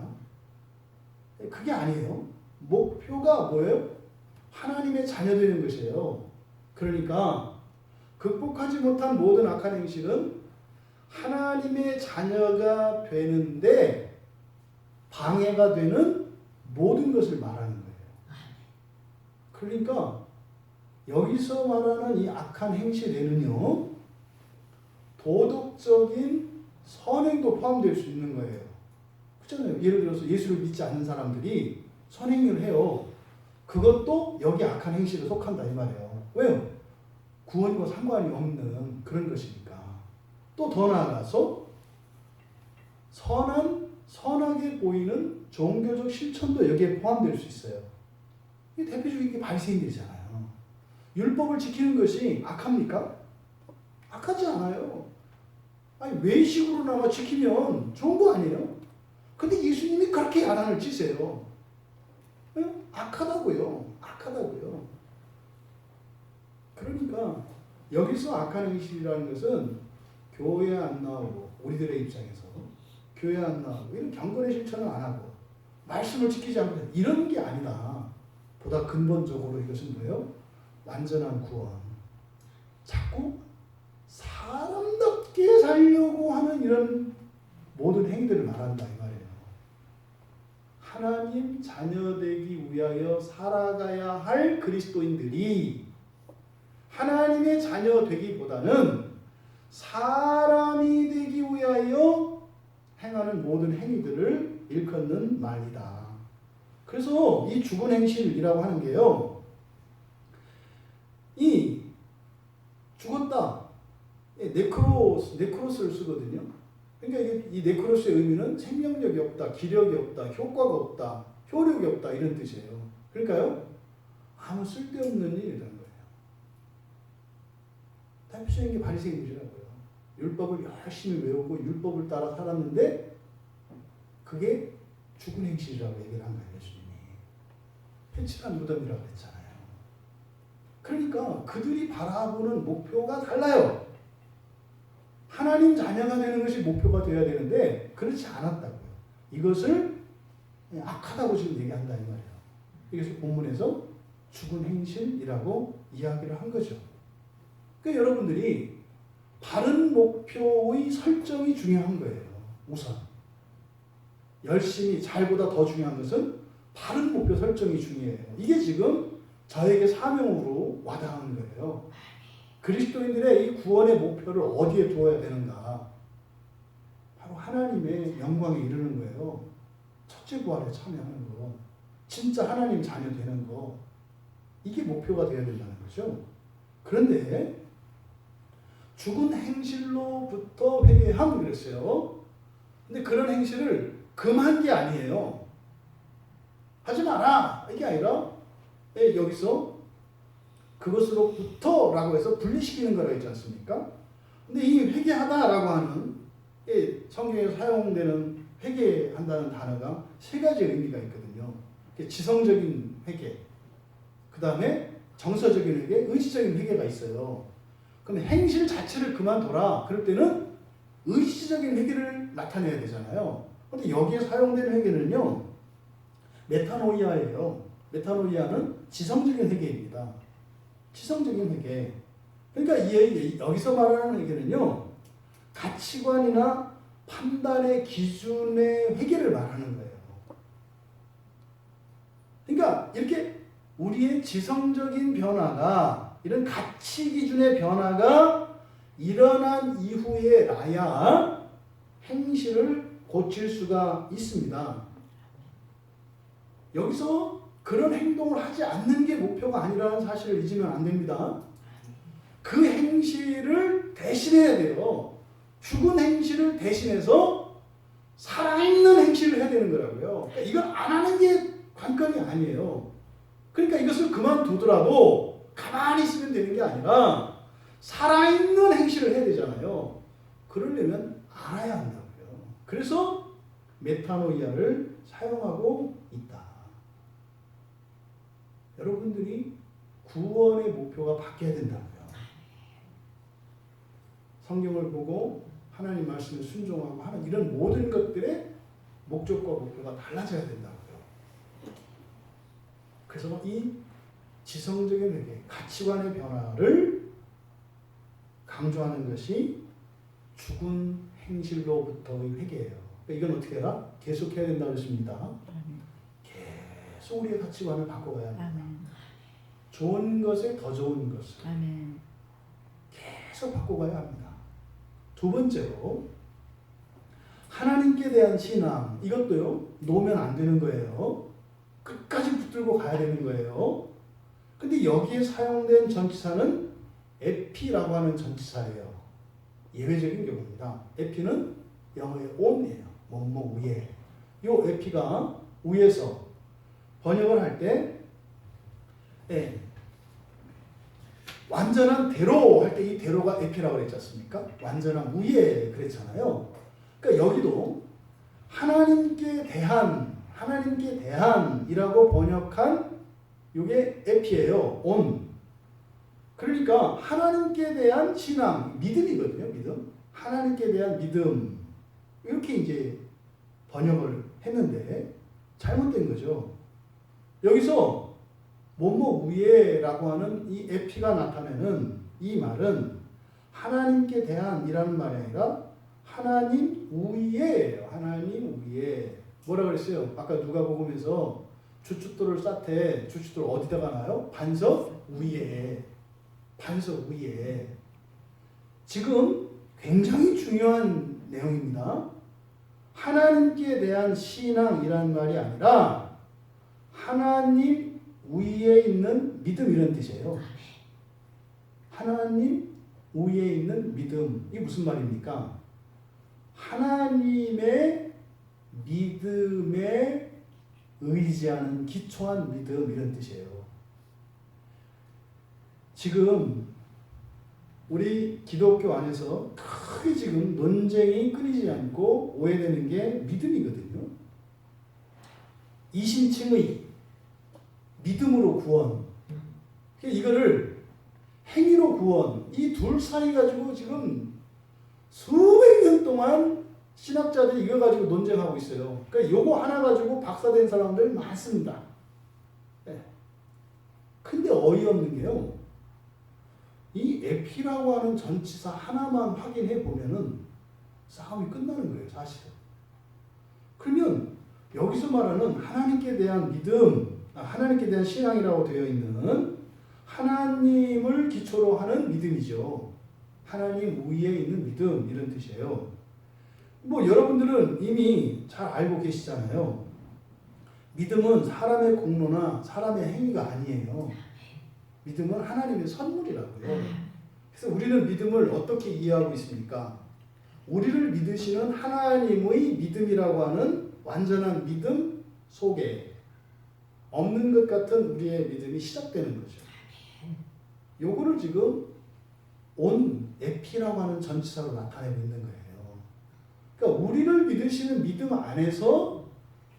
Speaker 1: 그게 아니에요. 목표가 뭐예요? 하나님의 자녀 되는 것이에요. 그러니까 극복하지 못한 모든 악한 행실은 하나님의 자녀가 되는데 방해가 되는 모든 것을 말하는 거예요. 그러니까 여기서 말하는 이 악한 행실에는요, 도덕적인 선행도 포함될 수 있는 거예요. 그렇잖아요. 예를 들어서 예수를 믿지 않는 사람들이 선행을 해요. 그것도 여기 악한 행실에 속한다 이 말이에요. 왜요? 구원과 상관이 없는 그런 것이니까. 또 더 나아가서 선하게 보이는 종교적 실천도 여기에 포함될 수 있어요. 이게 대표적인 게 바리새인들이잖아요. 율법을 지키는 것이 악합니까? 악하지 않아요. 아니 외식으로나마 지키면 좋은 거 아니에요? 근데 예수님이 그렇게 야단을 치세요. 악하다고요. 악하다고요. 그러니까 여기서 악한 행실이라는 것은 교회에 안 나오고 우리들의 입장에서 교회에 안 나오고 이런 경건의 실천을 안 하고 말씀을 지키지 않고 이런 게 아니다. 보다 근본적으로 이것은 뭐예요? 완전한 구원. 자꾸 사람답게 살려고 하는 이런 모든 행위들을 말한다 이 말이에요. 하나님 자녀 되기 위하여 살아가야 할 그리스도인들이 하나님의 자녀 되기보다는 사람이 되기 위하여 행하는 모든 행위들을 일컫는 말이다. 그래서 이 죽은 행실이라고 하는 게요, 이 죽었다, 네크로스를 쓰거든요. 그러니까 이 네크로스의 의미는 생명력이 없다, 기력이 없다, 효과가 없다, 효력이 없다 이런 뜻이에요. 그러니까요, 아무 쓸데없는 일이라는 거예요. 대표적인 게 바리새인들이라고요. 율법을 열심히 외우고 율법을 따라 살았는데 그게 죽은 행실이라고 얘기를 한 거예요. 예수님이. 회칠한 무덤이라고 했잖아요. 그러니까 그들이 바라보는 목표가 달라요. 하나님 자녀가 되는 것이 목표가 되어야 되는데 그렇지 않았다고요. 이것을 악하다고 지금 얘기한다 이 말이에요. 그래서 본문에서 죽은 행실이라고 이야기를 한 거죠. 그러니까 여러분들이 바른 목표의 설정이 중요한 거예요. 우선 열심히 잘보다 더 중요한 것은 바른 목표 설정이 중요해요. 이게 지금 저에게 사명으로 와닿은 거예요. 그리스도인들의 이 구원의 목표를 어디에 두어야 되는가? 바로 하나님의 영광에 이르는 거예요. 첫째 부활에 참여하는 거, 진짜 하나님 자녀 되는 거, 이게 목표가 되어야 된다는 거죠. 그런데 죽은 행실로부터 회개함 그랬어요. 근데 그런 행실을 금한 게 아니에요. 하지 마라 이게 아니라 여기서 그것으로부터라고 해서 분리시키는 거라 있지 않습니까? 근데 이 회개하다라고 하는 성경에서 사용되는 회개한다는 단어가 세 가지 의미가 있거든요. 지성적인 회개, 그 다음에 정서적인 회개, 의지적인 회개가 있어요. 그럼 행실 자체를 그만둬라. 그럴 때는 의지적인 회개를 나타내야 되잖아요. 그런데 여기에 사용되는 회개는요, 메타노이아예요. 메타노이아는 지성적인 회개입니다. 지성적인 회개. 그러니까 여기서 말하는 회개는요, 가치관이나 판단의 기준의 회개를 말하는 거예요. 우리의 지성적인 변화가 이런 가치 기준의 변화가 일어난 이후에 나야 행실을 고칠 수가 있습니다. 여기서 그런 행동을 하지 않는 게 목표가 아니라는 사실을 잊으면 안 됩니다. 그 행실을 대신해야 돼요. 죽은 행실을 대신해서 살아있는 행실을 해야 되는 거라고요. 그러니까 이걸 안 하는 게 관건이 아니에요. 그러니까 이것을 그만두더라도 가만히 있으면 되는 게 아니라 살아있는 행실을 해야 되잖아요. 그러려면 알아야 한다고요. 그래서 메타노이아를 사용하고 있다. 여러분들이 구원의 목표가 바뀌어야 된다고요. 성경을 보고 하나님 말씀에 순종하고 하는 이런 모든 것들의 목적과 목표가 달라져야 된다고요. 그래서 이 지성적인 회개, 가치관의 변화를 강조하는 것이 죽은 행실로부터의 회개예요. 그러니까 이건 어떻게 해라? 계속해야 된다고 했습니다. 계속 우리의 가치관을 바꿔가야 합니다. 좋은 것에 더 좋은 것을 계속 바꿔가야 합니다. 두 번째로 하나님께 대한 신앙, 이것도요 놓으면 안 되는 거예요. 끝까지 붙들고 가야 되는 거예요. 근데 여기에 사용된 전치사는 에피라고 하는 전치사예요. 예외적인 경우입니다. 에피는 영어의 on이에요. 뭐뭐 위에. 이 에피가 위에서 번역을 할 때 완전한 대로 할 때 이 대로가 에피라고 그랬지 않습니까? 완전한 위에 그랬잖아요. 그러니까 여기도 하나님께 대한이라고 번역한 이게 에피예요. on. 그러니까 하나님께 대한 신앙, 믿음이거든요. 믿음. 하나님께 대한 믿음. 이렇게 이제 번역을 했는데 잘못된 거죠. 여기서 뭐뭐 위에라고 하는 이 에피가 나타내는 이 말은 하나님께 대한이라는 말이 아니라 하나님 위에예요. 하나님 위에. 뭐라 그랬어요? 아까 누가복음에서 주춧돌을 쌓되 주춧돌 어디다가 놔요? 반석 위에. 반석 위에. 지금 굉장히 중요한 내용입니다. 하나님께 대한 신앙이라는 말이 아니라 하나님 위에 있는 믿음 이런 뜻이에요. 하나님 위에 있는 믿음. 이게 무슨 말입니까? 하나님의 믿음에 의지하는 기초한 믿음 이런 뜻이에요. 지금 우리 기독교 안에서 크게 지금 논쟁이 끊이지 않고 오해되는 게 믿음이거든요. 이신칭의 믿음으로 구원. 이거를 행위로 구원. 이 둘 사이 가지고 지금 수백 년 동안 신학자들이 이거 가지고 논쟁하고 있어요. 그러니까 요거 하나 가지고 박사된 사람들 많습니다. 네. 근데 어이없는 게요. 이 에피라고 하는 전치사 하나만 확인해 보면은 싸움이 끝나는 거예요, 사실은. 그러면 여기서 말하는 하나님께 대한 믿음, 하나님께 대한 신앙이라고 되어 있는 하나님을 기초로 하는 믿음이죠. 하나님 위에 있는 믿음 이런 뜻이에요. 뭐 여러분들은 이미 잘 알고 계시잖아요. 믿음은 사람의 공로나 사람의 행위가 아니에요. 믿음은 하나님의 선물이라고요. 그래서 우리는 믿음을 어떻게 이해하고 있습니까? 우리를 믿으시는 하나님의 믿음이라고 하는 완전한 믿음 속에 없는 것 같은 우리의 믿음이 시작되는 거죠. 요거를 지금 온 에피라고 하는 전치사로 나타내고 있는 거예요. 그러니까 우리를 믿으시는 믿음 안에서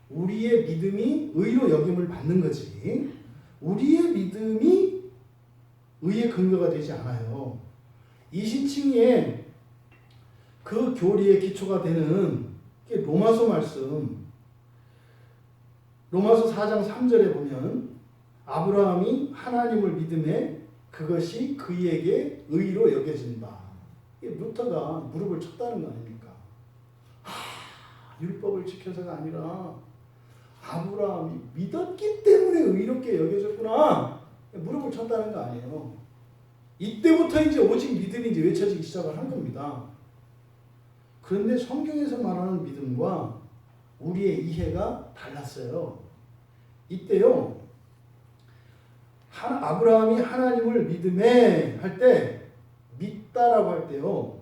Speaker 1: 우리의 믿음이 의로 여김을 받는 거지. 우리의 믿음이 의의 근거가 되지 않아요. 이신칭의 그 교리의 기초가 되는 로마서 말씀, 로마서 4장 3절에 보면 아브라함이 하나님을 믿음에 그것이 그에게 의로 여겨진다. 루터가 무릎을 쳤다는 거 아닙니까? 율법을 지켜서가 아니라 아브라함이 믿었기 때문에 의롭게 여겨졌구나. 무릎을 쳤다는 거 아니에요. 이때부터 이제 오직 믿음이 이제 외쳐지기 시작을 한 겁니다. 그런데 성경에서 말하는 믿음과 우리의 이해가 달랐어요. 이때요, 아브라함이 하나님을 믿음에 할 때, 믿다라고 할 때요,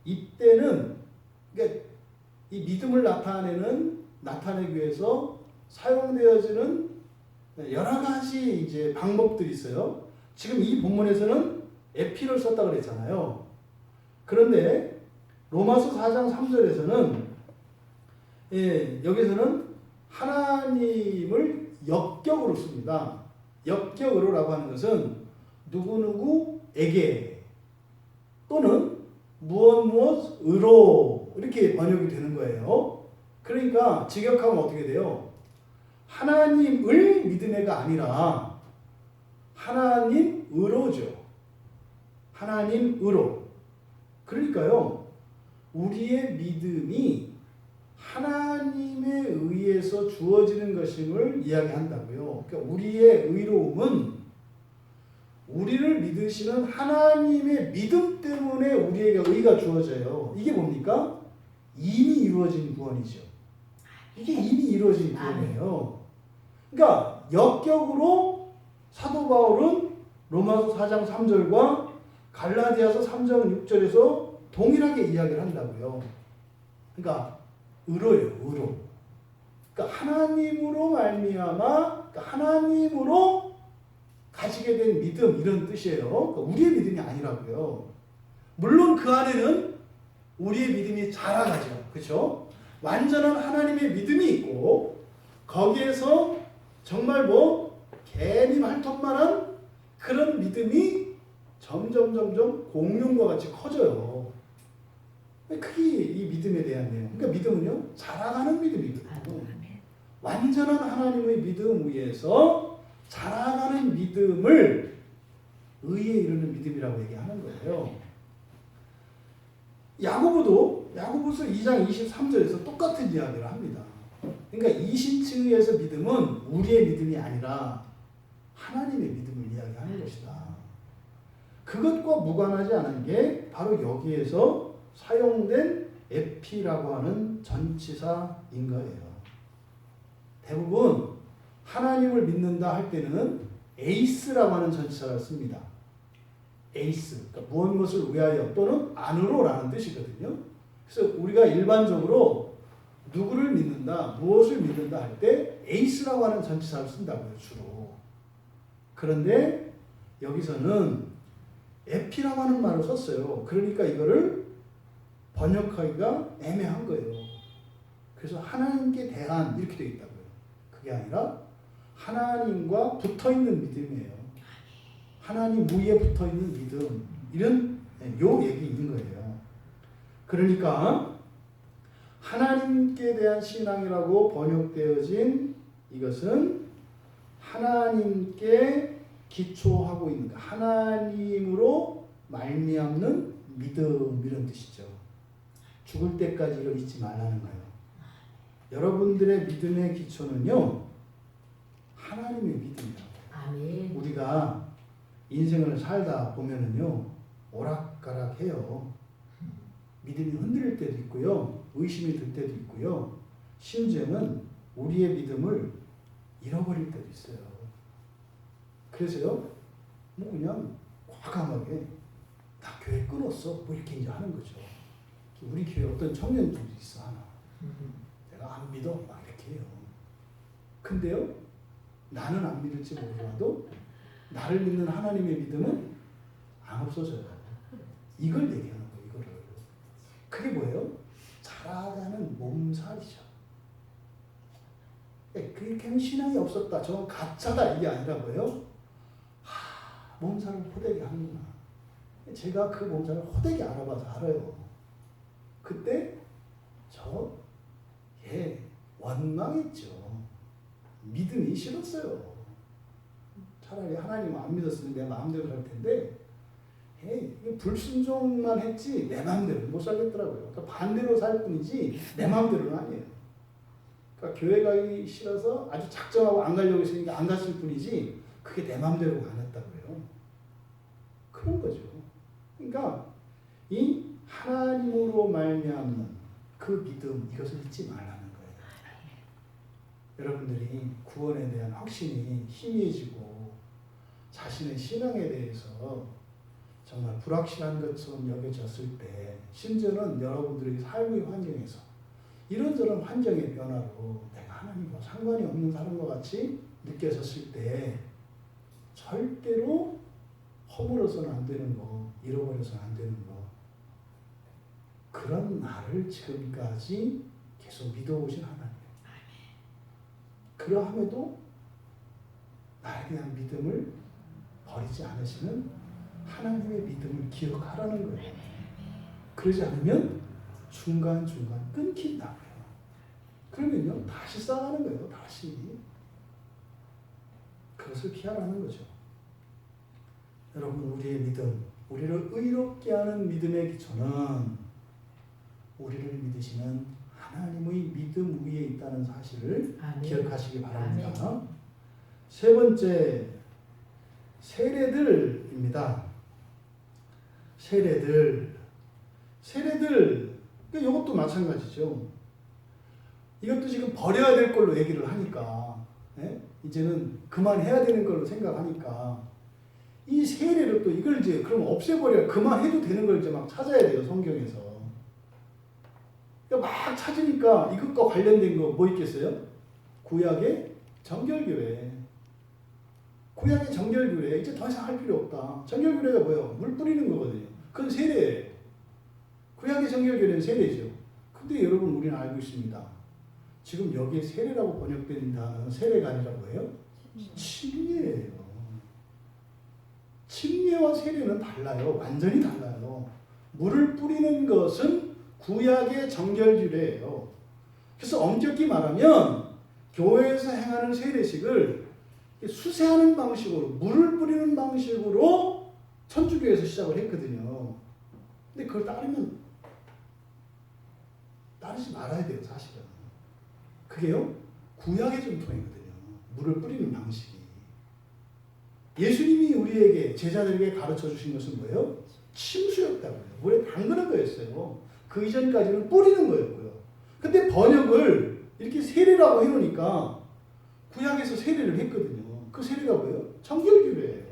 Speaker 1: 이때는, 그러니까 이 믿음을 나타내기 위해서 사용되어지는 여러 가지 이제 방법들이 있어요. 지금 이 본문에서는 에피를 썼다고 그랬잖아요. 그런데 로마서 4장 3절에서는 여기서는 하나님을 역격으로 씁니다. 역격으로라고 하는 것은 누구누구에게 또는 무엇으로 이렇게 번역이 되는 거예요. 그러니까 직역하면 어떻게 돼요? 하나님을 믿음에가 아니라 하나님으로죠. 하나님으로. 그러니까요, 우리의 믿음이 하나님에 의해서 주어지는 것임을 이야기한다고요. 그러니까 우리의 의로움은 우리를 믿으시는 하나님의 믿음 때문에 우리에게 의가 주어져요. 이게 뭡니까? 이미 이루어진 구원이죠. 이게 이미 이루어진 구원이에요. 그러니까 역격으로 사도 바울은 로마서 4장 3절과 갈라디아서 3장 6절에서 동일하게 이야기를 한다고요. 그러니까 의로예요, 의로. 그러니까 하나님으로 말미암아, 그러니까 하나님으로 가지게 된 믿음, 이런 뜻이에요. 그러니까 우리의 믿음이 아니라고요. 물론 그 안에는 우리의 믿음이 자라가죠. 그렇죠? 완전한 하나님의 믿음이 있고 거기에서 정말 개미 발톱만한 그런 믿음이 점점 공룡과 같이 커져요. 그게 이 믿음에 대한 내용. 그러니까 믿음은요, 자라가는 믿음이거든요. 완전한 하나님의 믿음 위에서 자라가는 믿음을 의에 이르는 믿음이라고 얘기하는 거예요. 야고보서 2장 23절에서 똑같은 이야기를 합니다. 그러니까 이신층에서 믿음은 우리의 믿음이 아니라 하나님의 믿음을 이야기하는 것이다. 그것과 무관하지 않은 게 바로 여기에서 사용된 에피라고 하는 전치사인 거예요. 대부분 하나님을 믿는다 할 때는 에이스라고 하는 전치사를 씁니다. 에이스, 그러니까 무엇을 위하여 또는 안으로라는 뜻이거든요. 그래서 우리가 일반적으로 누구를 믿는다, 무엇을 믿는다 할 때 에이스라고 하는 전치사를 쓴다고요, 주로. 그런데 여기서는 에피라고 하는 말을 썼어요. 그러니까 이거를 번역하기가 애매한 거예요. 그래서 하나님께 대한 이렇게 되어 있다고요. 그게 아니라 하나님과 붙어있는 믿음이에요. 하나님 위에 붙어있는 믿음, 이런 요 얘기 있는 거예요. 그러니까 하나님께 대한 신앙이라고 번역되어진 이것은 하나님께 기초하고 있는 것, 하나님으로 말미암는 믿음, 이런 뜻이죠. 죽을 때까지 이걸 잊지 말라는 거예요. 여러분들의 믿음의 기초는요, 하나님의 믿음이라고.
Speaker 2: 아멘.
Speaker 1: 우리가 인생을 살다 보면은요, 오락가락해요. 믿음이 흔들릴 때도 있고요, 의심이 들 때도 있고요, 심지어는 우리의 믿음을 잃어버릴 때도 있어요. 그래서요, 그냥 과감하게 나 교회 끊었어, 이렇게 이제 하는 거죠. 우리 교회 어떤 청년들이 있어 하나. 내가 안 믿어, 막 이렇게 해요. 근데요, 나는 안 믿을지 모르더라도 나를 믿는 하나님의 믿음은 안 없어져요. 이걸 얘기하는 거예요, 이거를. 그게 뭐예요? 자라가는 몸살이죠. 그렇게 신앙이 없었다, 저건 가짜다, 이게 아니라 뭐예요? 몸살을 호되게 하는구나. 제가 그 몸살을 호되게 알아봐서 알아요. 그때 원망했죠. 믿음이 싫었어요. 차라리 하나님 안 믿었으면 내 마음대로 살 텐데, 불순종만 했지 내 마음대로 못 살겠더라고요. 그러니까 반대로 살 뿐이지 내 마음대로는 아니에요. 그러니까 교회 가기 싫어서 아주 작정하고 안 가려고 했으니까 안 갔을 뿐이지 그게 내 마음대로 안 했다고요. 그런 거죠. 그러니까 이 하나님으로 말미암는 그 믿음 이것을 잊지 말라는 거예요. 여러분들이 구원에 대한 확신이 희미해지고 자신의 신앙에 대해서 정말 불확실한 것처럼 여겨졌을 때 심지어는 여러분들의 삶의 환경에서 이런저런 환경의 변화로 내가 하나님과 상관이 없는 사람과 같이 느껴졌을 때 절대로 허물어서는 안 되는 거, 잃어버려서는 안 되는 거, 그런 나를 지금까지 계속 믿어오신 하나님. 그러함에도 나에 대한 믿음을 버리지 않으시는 하나님의 믿음을 기억하라는 거예요. 그러지 않으면 중간중간 끊긴다고요. 그러면요, 다시 쌓아가는 거예요. 다시. 그것을 피하라는 거죠. 여러분, 우리의 믿음, 우리를 의롭게 하는 믿음의 기초는 우리를 믿으시는 하나님의 믿음 위에 있다는 사실을
Speaker 2: 아멘.
Speaker 1: 기억하시기 바랍니다.
Speaker 2: 아멘.
Speaker 1: 세 번째, 세례들입니다. 세례들, 이것도 마찬가지죠. 이것도 지금 버려야 될 걸로 얘기를 하니까, 이제는 그만해야 되는 걸로 생각하니까, 이 세례를 또 이걸 이제 그럼 없애버려, 그만해도 되는 걸 이제 막 찾아야 돼요, 성경에서. 그러니까 막 찾으니까 이것과 관련된 거 뭐 있겠어요? 구약의 정결교회. 구약의 정결교회, 이제 더 이상 할 필요 없다. 정결교회가 뭐예요? 물 뿌리는 거거든요. 그건 세례예요. 구약의 정결교회는 세례죠. 근데 여러분, 우리는 알고 있습니다. 지금 여기에 세례라고 번역된 단어는 세례가 아니라 뭐예요? 침례예요. 침례와 세례는 달라요. 완전히 달라요. 물을 뿌리는 것은 구약의 정결규례예요. 그래서 엄격히 말하면 교회에서 행하는 세례식을 수세하는 방식으로, 물을 뿌리는 방식으로 천주교에서 시작을 했거든요. 근데 그걸 따르지 말아야 돼요, 사실은. 그게요, 구약의 전통이거든요. 물을 뿌리는 방식이. 예수님이 우리에게, 제자들에게 가르쳐 주신 것은 뭐예요? 침수였다고요. 물에 담그는 거였어요. 그 이전까지는 뿌리는 거였고요. 근데 번역을 이렇게 세례라고 해놓으니까 구약에서 세례를 했거든요. 그 세례가 뭐예요? 정결규례예요.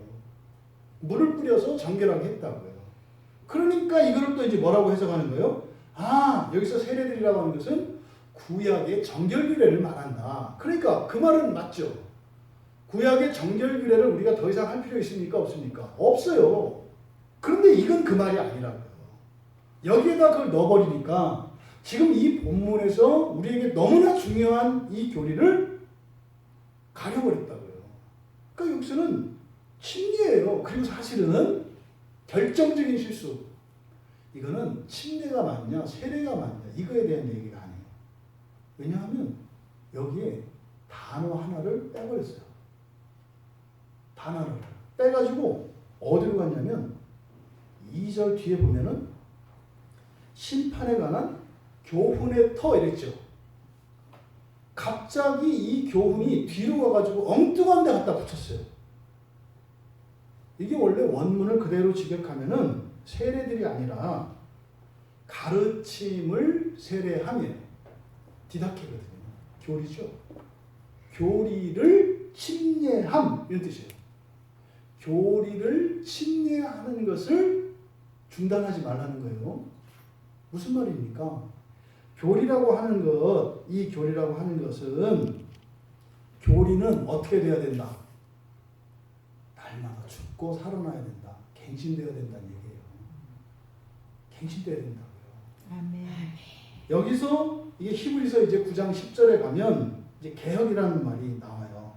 Speaker 1: 물을 뿌려서 정결하게 했다고요. 그러니까 이거를 또 이제 뭐라고 해석하는 거예요? 아, 여기서 세례들이라고 하는 것은 구약의 정결규례를 말한다. 그러니까 그 말은 맞죠. 구약의 정결규례를 우리가 더 이상 할 필요 있습니까? 없습니까? 없어요. 그런데 이건 그 말이 아니라고요. 여기에다 그걸 넣어버리니까 지금 이 본문에서 우리에게 너무나 중요한 이 교리를 가려버렸다고요. 그러니까 여기서는 침례예요. 그리고 사실은 결정적인 실수. 이거는 침례가 맞냐, 세례가 맞냐, 이거에 대한 얘기가 아니에요. 왜냐하면 여기에 단어 하나를 빼버렸어요. 단어를 빼가지고 어디로 갔냐면 2절 뒤에 보면은 심판에 관한 교훈의 터 이랬죠. 갑자기 이 교훈이 뒤로 가가지고 엉뚱한 데 갖다 붙였어요. 이게 원래 원문을 그대로 직역하면은 세례들이 아니라 가르침을 세례함이에요. 디다케거든요. 교리죠. 교리를 침례함 이런 뜻이에요. 교리를 침례하는 것을 중단하지 말라는 거예요. 무슨 말입니까? 교리라고 하는 것, 이 교리라고 하는 것은 교리는 어떻게 돼야 된다? 날마다 죽고 살아나야 된다. 갱신되어야 된다는 얘기예요. 갱신되어야 된다고요.
Speaker 2: 아멘.
Speaker 1: 여기서 이게 히브리서 이제 9장 10절에 가면 이제 개혁이라는 말이 나와요.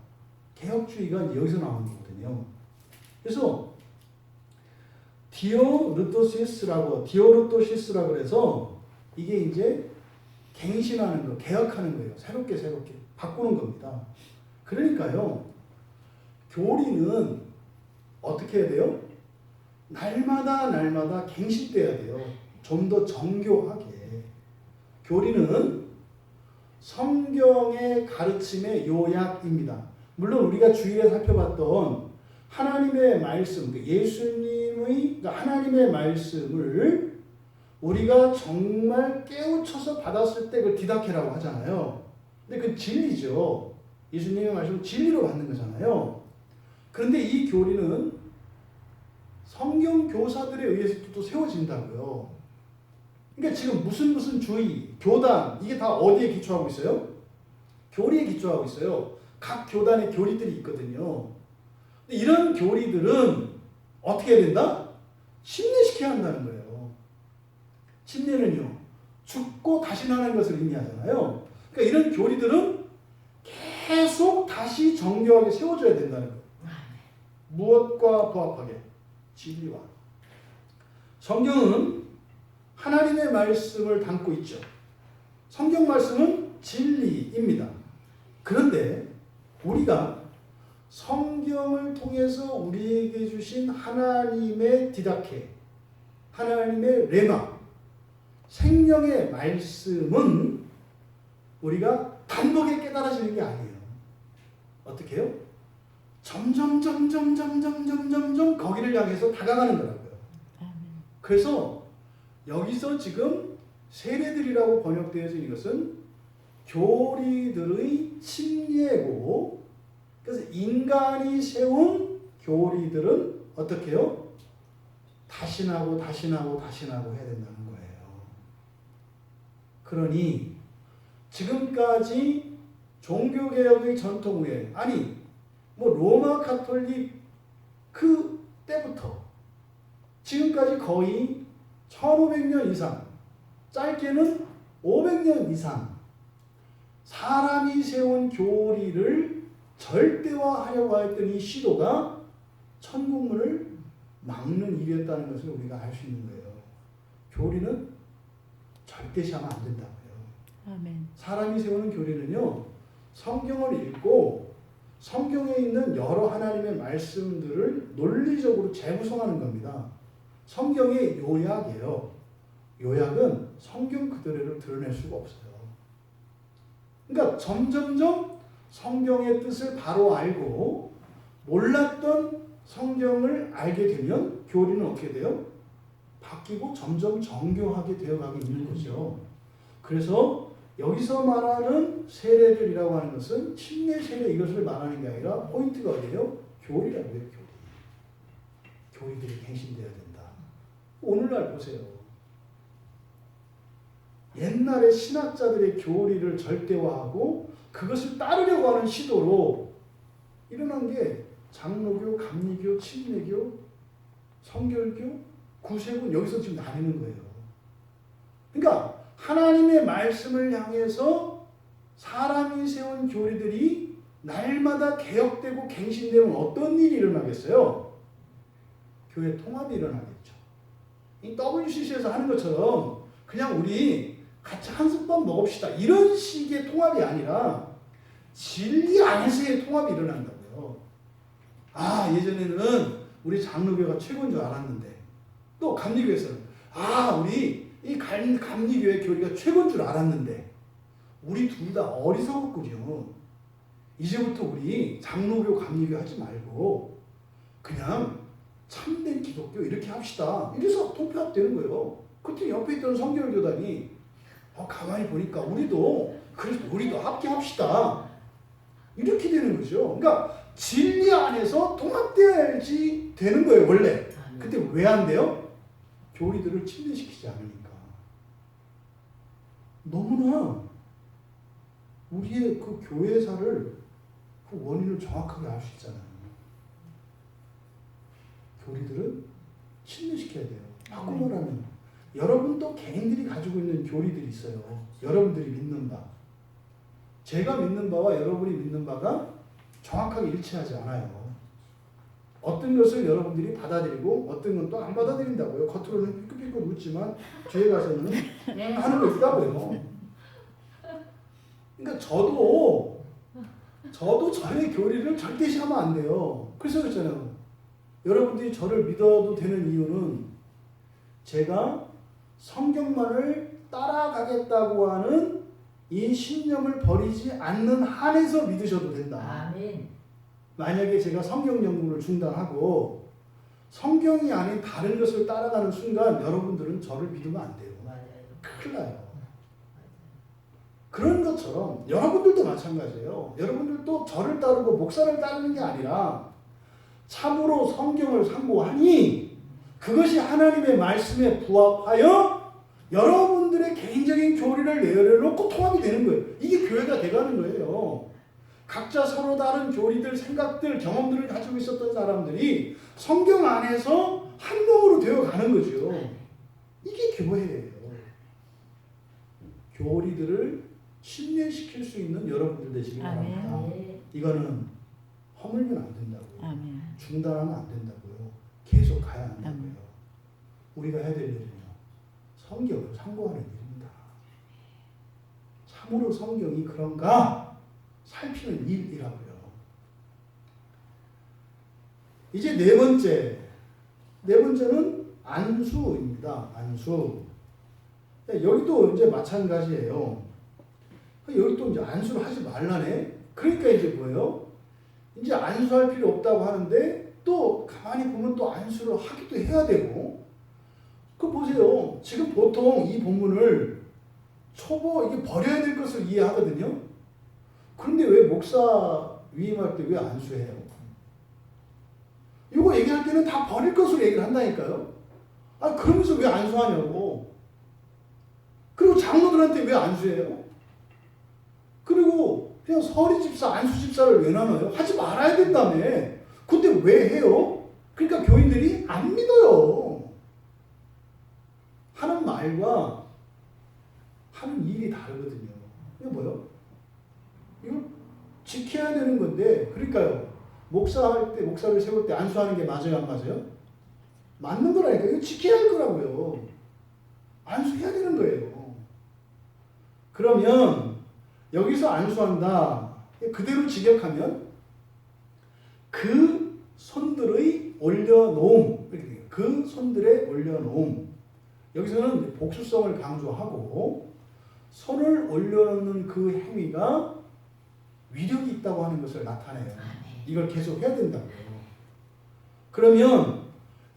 Speaker 1: 개혁주의가 이제 여기서 나오는 거거든요. 그래서 디오르토시스라고 그래서 이게 이제 갱신하는 거, 개혁하는 거예요. 새롭게 바꾸는 겁니다. 그러니까요, 교리는 어떻게 해야 돼요? 날마다 갱신돼야 돼요. 좀 더 정교하게. 교리는 성경의 가르침의 요약입니다. 물론 우리가 주일에 살펴봤던 하나님의 말씀, 예수님의 하나님의 말씀을 우리가 정말 깨우쳐서 받았을 때 그 디다케라고 하잖아요. 근데 그 진리죠. 예수님의 말씀을 진리로 받는 거잖아요. 그런데 이 교리는 성경 교사들에 의해서 또 세워진다고요. 그러니까 지금 무슨 주의, 교단 이게 다 어디에 기초하고 있어요? 교리에 기초하고 있어요. 각 교단의 교리들이 있거든요. 근데 이런 교리들은 어떻게 해야 된다? 침례시켜야 한다는 거예요. 침례는요, 죽고 다시 나는 것을 의미하잖아요. 그러니까 이런 교리들은 계속 다시 정교하게 세워져야 된다는 거예요. 무엇과 부합하게? 진리와. 성경은 하나님의 말씀을 담고 있죠. 성경 말씀은 진리입니다. 그런데 우리가 성경을 통해서 우리에게 주신 하나님의 디다케, 하나님의 레마, 생명의 말씀은 우리가 단독에 깨달아지는 게 아니에요. 어떻게 해요? 점점 거기를 향해서 다가가는 거라고요. 그래서 여기서 지금 세례들이라고 번역되어진 이것은 교리들의 침례고, 그래서 인간이 세운 교리들은 어떻게 해요? 다시 나고 해야 된다는 거예요. 그러니 지금까지 종교개혁의 전통 후에, 아니 로마 가톨릭 그 때부터 지금까지 거의 1500년 이상, 짧게는 500년 이상 사람이 세운 교리를 절대화하려고 했던 이 시도가 천국문을 막는 일이었다는 것을 우리가 알 수 있는 거예요. 교리는 절대시하면 안 된다고요.
Speaker 3: 아멘.
Speaker 1: 사람이 세우는 교리는요, 성경을 읽고 성경에 있는 여러 하나님의 말씀들을 논리적으로 재구성하는 겁니다. 성경의 요약이에요. 요약은 성경 그대로를 드러낼 수가 없어요. 그러니까 점점점 성경의 뜻을 바로 알고 몰랐던 성경을 알게 되면 교리는 어떻게 돼요? 바뀌고 점점 정교하게 되어가고 있는 거죠. 그래서 여기서 말하는 세례들이라고 하는 것은 침례 세례 이것을 말하는 게 아니라 포인트가 어디예요? 교리라고요. 교리. 교리들이 갱신되어야 된다. 오늘날 보세요. 옛날에 신학자들의 교리를 절대화하고 그것을 따르려고 하는 시도로 일어난 게 장로교, 감리교, 침례교, 성결교, 구세군 여기서 지금 나뉘는 거예요. 그러니까 하나님의 말씀을 향해서 사람이 세운 교리들이 날마다 개혁되고 갱신되면 어떤 일이 일어나겠어요? 교회 통합이 일어나겠죠. 이 WCC에서 하는 것처럼 그냥 우리 같이 한솥밥 먹읍시다 이런 식의 통합이 아니라 진리 안에서의 통합이 일어난다고요. 아, 예전에는 우리 장로교가 최고인 줄 알았는데, 또 감리교에서는 우리 이 감리교의 교리가 최고인 줄 알았는데, 우리 둘 다 어리석었군요. 이제부터 우리 장로교, 감리교 하지 말고 그냥 참된 기독교 이렇게 합시다. 이래서 통합되는 거예요. 그때 옆에 있던 성결교단이 가만히 보니까 우리도 함께 합시다. 이렇게 되는 거죠. 그러니까 진리 안에서 통합돼야지 되는 거예요, 원래. 근데 왜 안 돼요? 교리들을 침례시키지 않으니까. 너무나 우리의 그 교회사를 그 원인을 정확하게 알 수 있잖아요. 교리들은 침례시켜야 돼요. 바꿔 말하면 여러분도 개인들이 가지고 있는 교리들이 있어요. 여러분들이 믿는 바. 제가 믿는 바와 여러분이 믿는 바가 정확하게 일치하지 않아요. 어떤 것을 여러분들이 받아들이고 어떤 건 또 안 받아들인다고요. 겉으로는 삐끗삐끗 웃지만 뒤에 가서는 하는 거 있다고요. 그러니까 저도 저의 교리를 절대시하면 안 돼요. 그래서 그랬잖아요. 여러분들이 저를 믿어도 되는 이유는 제가 성경만을 따라가겠다고 하는 이 신념을 버리지 않는 한에서 믿으셔도 된다.
Speaker 2: 아멘.
Speaker 1: 만약에 제가 성경 연구를 중단하고 성경이 아닌 다른 것을 따라가는 순간 여러분들은 저를 믿으면 안 돼요.
Speaker 2: 맞아요.
Speaker 1: 큰일 나요. 그런 것처럼 여러분들도 마찬가지예요. 여러분들도 저를 따르고 목사를 따르는 게 아니라 참으로 성경을 상고하니 그것이 하나님의 말씀에 부합하여 여러분들의 개인적인 교리를 내려놓고 통합이 되는 거예요. 이게 교회가 돼가는 거예요. 각자 서로 다른 교리들, 생각들, 경험들을 가지고 있었던 사람들이 성경 안에서 한 몸으로 되어가는 거죠. 이게 교회예요. 교리들을 신뢰시킬 수 있는 여러분들 되시기 바랍니다.
Speaker 2: 아멘.
Speaker 1: 이거는 허물면 안 된다고요.
Speaker 3: 아멘.
Speaker 1: 중단하면 안 된다고요. 계속 가야 한다고요.
Speaker 3: 아멘.
Speaker 1: 우리가 해야 될 일은요. 성경을 상고하는 일입니다. 참으로 성경이 그런가 살피는 일이라고요. 이제 네 번째는 안수입니다. 안수. 여기도 이제 마찬가지예요. 여기 또 이제 안수를 하지 말라네. 그러니까 이제 뭐예요? 이제 안수할 필요 없다고 하는데 또 가만히 보면 또 안수를 하기도 해야 되고. 그 보세요. 지금 보통 이 본문을 초보 이게 버려야 될 것을 이해하거든요. 그런데 왜 목사 위임할 때 왜 안수해요? 이거 얘기할 때는 다 버릴 것으로 얘기를 한다니까요. 아 그러면서 왜 안수하냐고. 그리고 장로들한테 왜 안수해요? 그리고 그냥 서리 집사, 안수 집사를 왜 나눠요? 하지 말아야 된다며. 근데 왜 해요? 그러니까 교인들이 안 믿어요. 하는 말과 하는 일이 다르거든요. 이거 뭐요? 이거 지켜야 되는 건데, 그러니까요. 목사를 세울 때 안수하는 게 맞아요, 안 맞아요? 맞는 거라니까. 이거 지켜야 할 거라고요. 안수해야 되는 거예요. 그러면 여기서 안수한다. 그대로 직역하면 그 손들의 올려놓음. 그 손들의 올려놓음. 여기서는 복수성을 강조하고 손을 올려놓는 그 행위가 위력이 있다고 하는 것을 나타내요. 이걸 계속 해야 된다고요. 그러면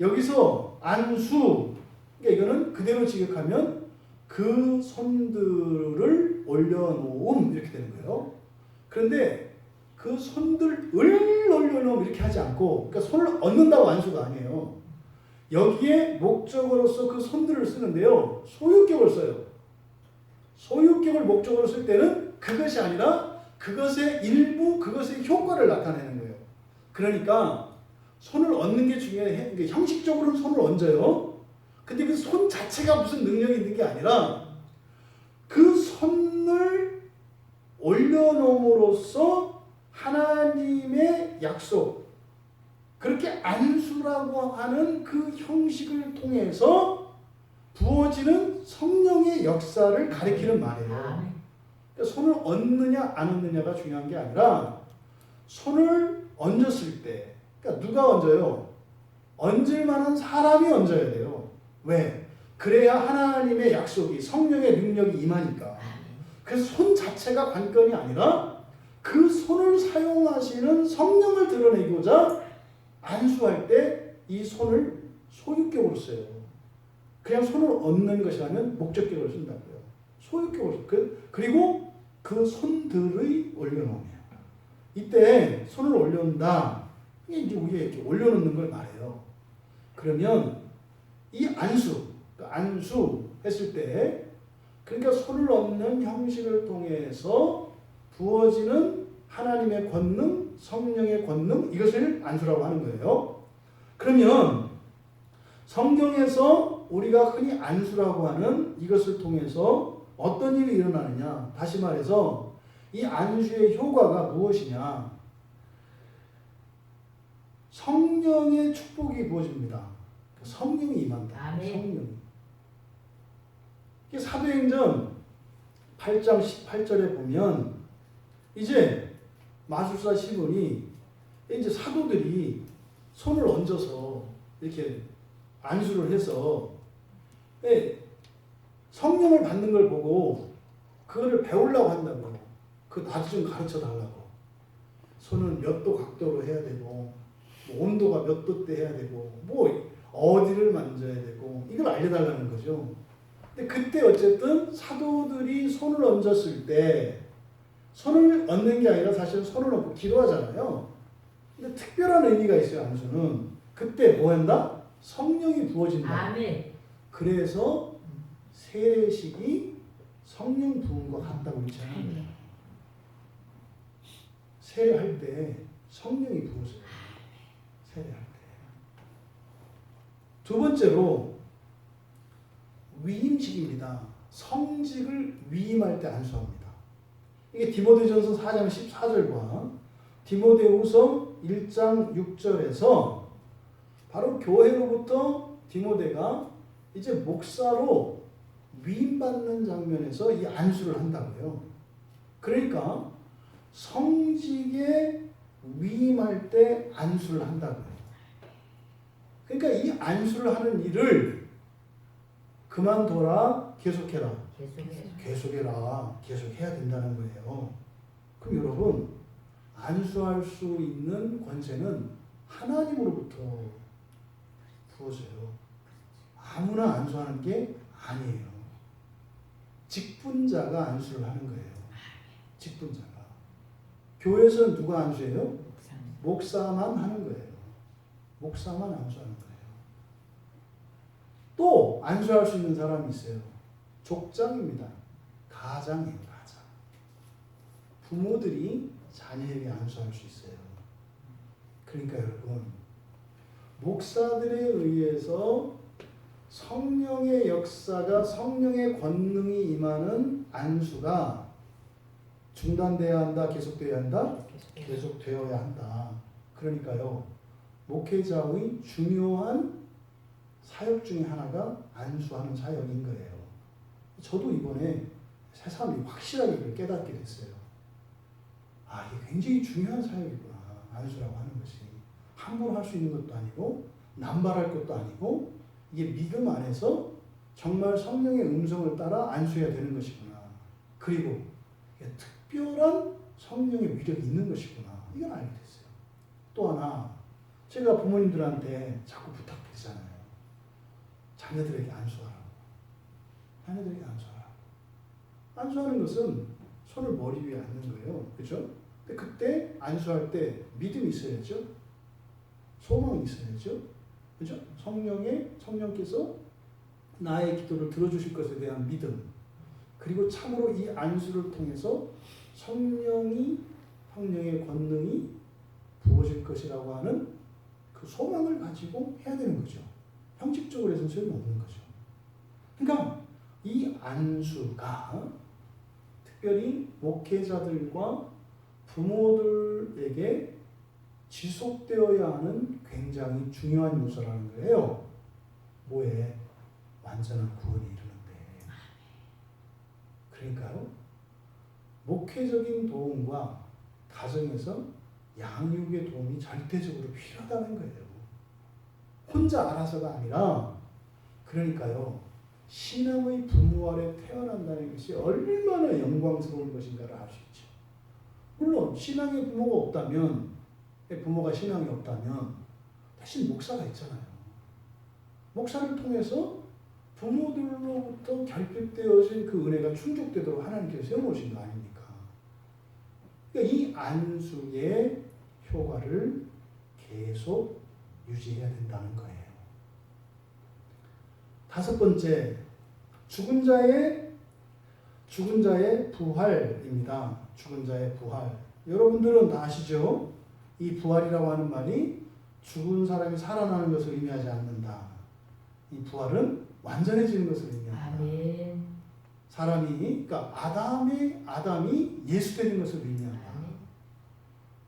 Speaker 1: 여기서 안수, 그러니까 이거는 그대로 직역하면 그 손들을 올려놓음 이렇게 되는 거예요. 그런데 그 손들을 올려놓음 이렇게 하지 않고, 그러니까 손을 얻는다고 안수가 아니에요. 여기에 목적어로서 그 손들을 쓰는데요. 소유격을 써요. 소유격을 목적어로 쓸 때는 그것이 아니라 그것의 일부, 그것의 효과를 나타내는 거예요. 그러니까 손을 얻는 게 중요해. 형식적으로는 손을 얹어요. 근데 그 손 자체가 무슨 능력이 있는 게 아니라 그 손을 올려놓음으로써 하나님의 약속, 그렇게 안수라고 하는 그 형식을 통해서 부어지는 성령의 역사를 가리키는 말이에요. 그러니까 손을 얹느냐 안 얹느냐가 중요한 게 아니라 손을 얹었을 때, 그러니까 누가 얹어요? 얹을 만한 사람이 얹어야 돼요. 왜? 그래야 하나님의 약속이, 성령의 능력이 임하니까. 그래서 손 자체가 관건이 아니라 그 손을 사용하시는 성령을 드러내고자 안수할 때 이 손을 소유격으로 써요. 그냥 손을 얹는 것이라면 목적격으로 쓴다고요. 소유격으로. 그리고 그 손들의 올려놓음이에요. 이때 손을 올려놓는다. 이게 이제 우리가 이렇게 올려놓는 걸 말해요. 그러면 이 안수 했을 때, 그러니까 손을 얹는 형식을 통해서 부어지는 하나님의 권능, 성령의 권능, 이것을 안수라고 하는 거예요. 그러면 성경에서 우리가 흔히 안수라고 하는 이것을 통해서 어떤 일이 일어나느냐? 다시 말해서 이 안수의 효과가 무엇이냐? 성령의 축복이 부어집니다. 성령이 임한다.
Speaker 2: 아멘.
Speaker 1: 성령이. 사도행전 8장 18절에 보면 이제 마술사 시몬이 이제 사도들이 손을 얹어서 이렇게 안수를 해서 성령을 받는 걸 보고 그거를 배우려고 한다고. 그 나도 좀 가르쳐 달라고. 손은 몇 도 각도로 해야 되고, 뭐 온도가 몇 도대 해야 되고, 뭐 어디를 만져야 되고, 이걸 알려달라는 거죠. 근데 그때 어쨌든 사도들이 손을 얹었을 때, 손을 얹는 게 아니라 사실 손을 얹고 기도하잖아요. 근데 특별한 의미가 있어요, 안수는. 그때 뭐 한다? 성령이 부어진다.
Speaker 2: 아멘.
Speaker 1: 그래서 세례식이 성령 부음과 같다고 그렇지 않아요. 세례할 때 성령이 부어져요. 세례할 때. 두 번째로 위임식입니다. 성직을 위임할 때 안수합니다. 이게 디모데전서 4장 14절과 디모데후서 1장 6절에서 바로 교회로부터 디모데가 이제 목사로 위임받는 장면에서 이 안수를 한다고요. 그러니까 성직에 위임할 때 안수를 한다고요. 그러니까 이 안수를 하는 일을 그만둬라, 계속해라. 계속해라. 계속해야 된다는 거예요. 그럼 여러분, 안수할 수 있는 권세는 하나님으로부터 부어져요. 아무나 안수하는 게 아니에요. 직분자가 안수를 하는 거예요. 직분자가. 교회에서는 누가 안수해요? 목사만 하는 거예요. 목사만 안수하는 거예요. 또 안수할 수 있는 사람이 있어요. 족장입니다. 가장이에요. 가장. 부모들이 자녀에게 안수할 수 있어요. 그러니까 여러분, 목사들에 의해서 성령의 역사가, 성령의 권능이 임하는 안수가 중단돼야 한다, 계속돼야 한다? 계속되어야 한다. 그러니까요, 목회자의 중요한 사역 중에 하나가 안수하는 사역인 거예요. 저도 이번에 새삼 확실하게 그걸 깨닫게 됐어요. 아, 이게 굉장히 중요한 사역이구나. 안수라고 하는 것이. 함부로 할 수 있는 것도 아니고, 남발할 것도 아니고, 이게 믿음 안에서 정말 성령의 음성을 따라 안수해야 되는 것이구나. 그리고 특별한 성령의 위력이 있는 것이구나. 이걸 알게 됐어요. 또 하나, 제가 부모님들한테 자꾸 부탁드리잖아요. 자녀들에게 안수하라고. 자녀들에게 안수하라고. 안수하는 것은 손을 머리 위에 앉는 거예요. 그렇죠? 근데 그때 안수할 때 믿음이 있어야죠. 소망이 있어야죠. 그렇죠? 성령께서 나의 기도를 들어주실 것에 대한 믿음. 그리고 참으로 이 안수를 통해서 성령의 권능이 부어질 것이라고 하는 그 소망을 가지고 해야 되는 거죠. 형식적으로 해서는 소용없는 거죠. 그러니까 이 안수가 특별히 목회자들과 부모들에게 지속되어야 하는 굉장히 중요한 요소라는 거예요. 뭐에? 완전한 구원이 이르는데. 그러니까요, 목회적인 도움과 가정에서 양육의 도움이 절대적으로 필요하다는 거예요. 혼자 알아서가 아니라, 그러니까요, 신앙의 부모 아래 태어난다는 것이 얼마나 영광스러운 것인가를 알 수 있죠. 물론 신앙의 부모가 없다면, 부모가 신앙이 없다면 대신 목사가 있잖아요. 목사를 통해서 부모들로부터 결핍되어진 그 은혜가 충족되도록 하나님께서 세워놓으신 거 아닙니까? 그러니까 이 안수의 효과를 계속 유지해야 된다는 거예요. 다섯 번째, 죽은 자의 부활입니다. 죽은 자의 부활. 여러분들은 다 아시죠? 이 부활이라고 하는 말이 죽은 사람이 살아나는 것을 의미하지 않는다. 이 부활은 완전해지는 것을 의미한다.
Speaker 2: 아멘.
Speaker 1: 그러니까 아담이 예수 되는 것을 의미한다.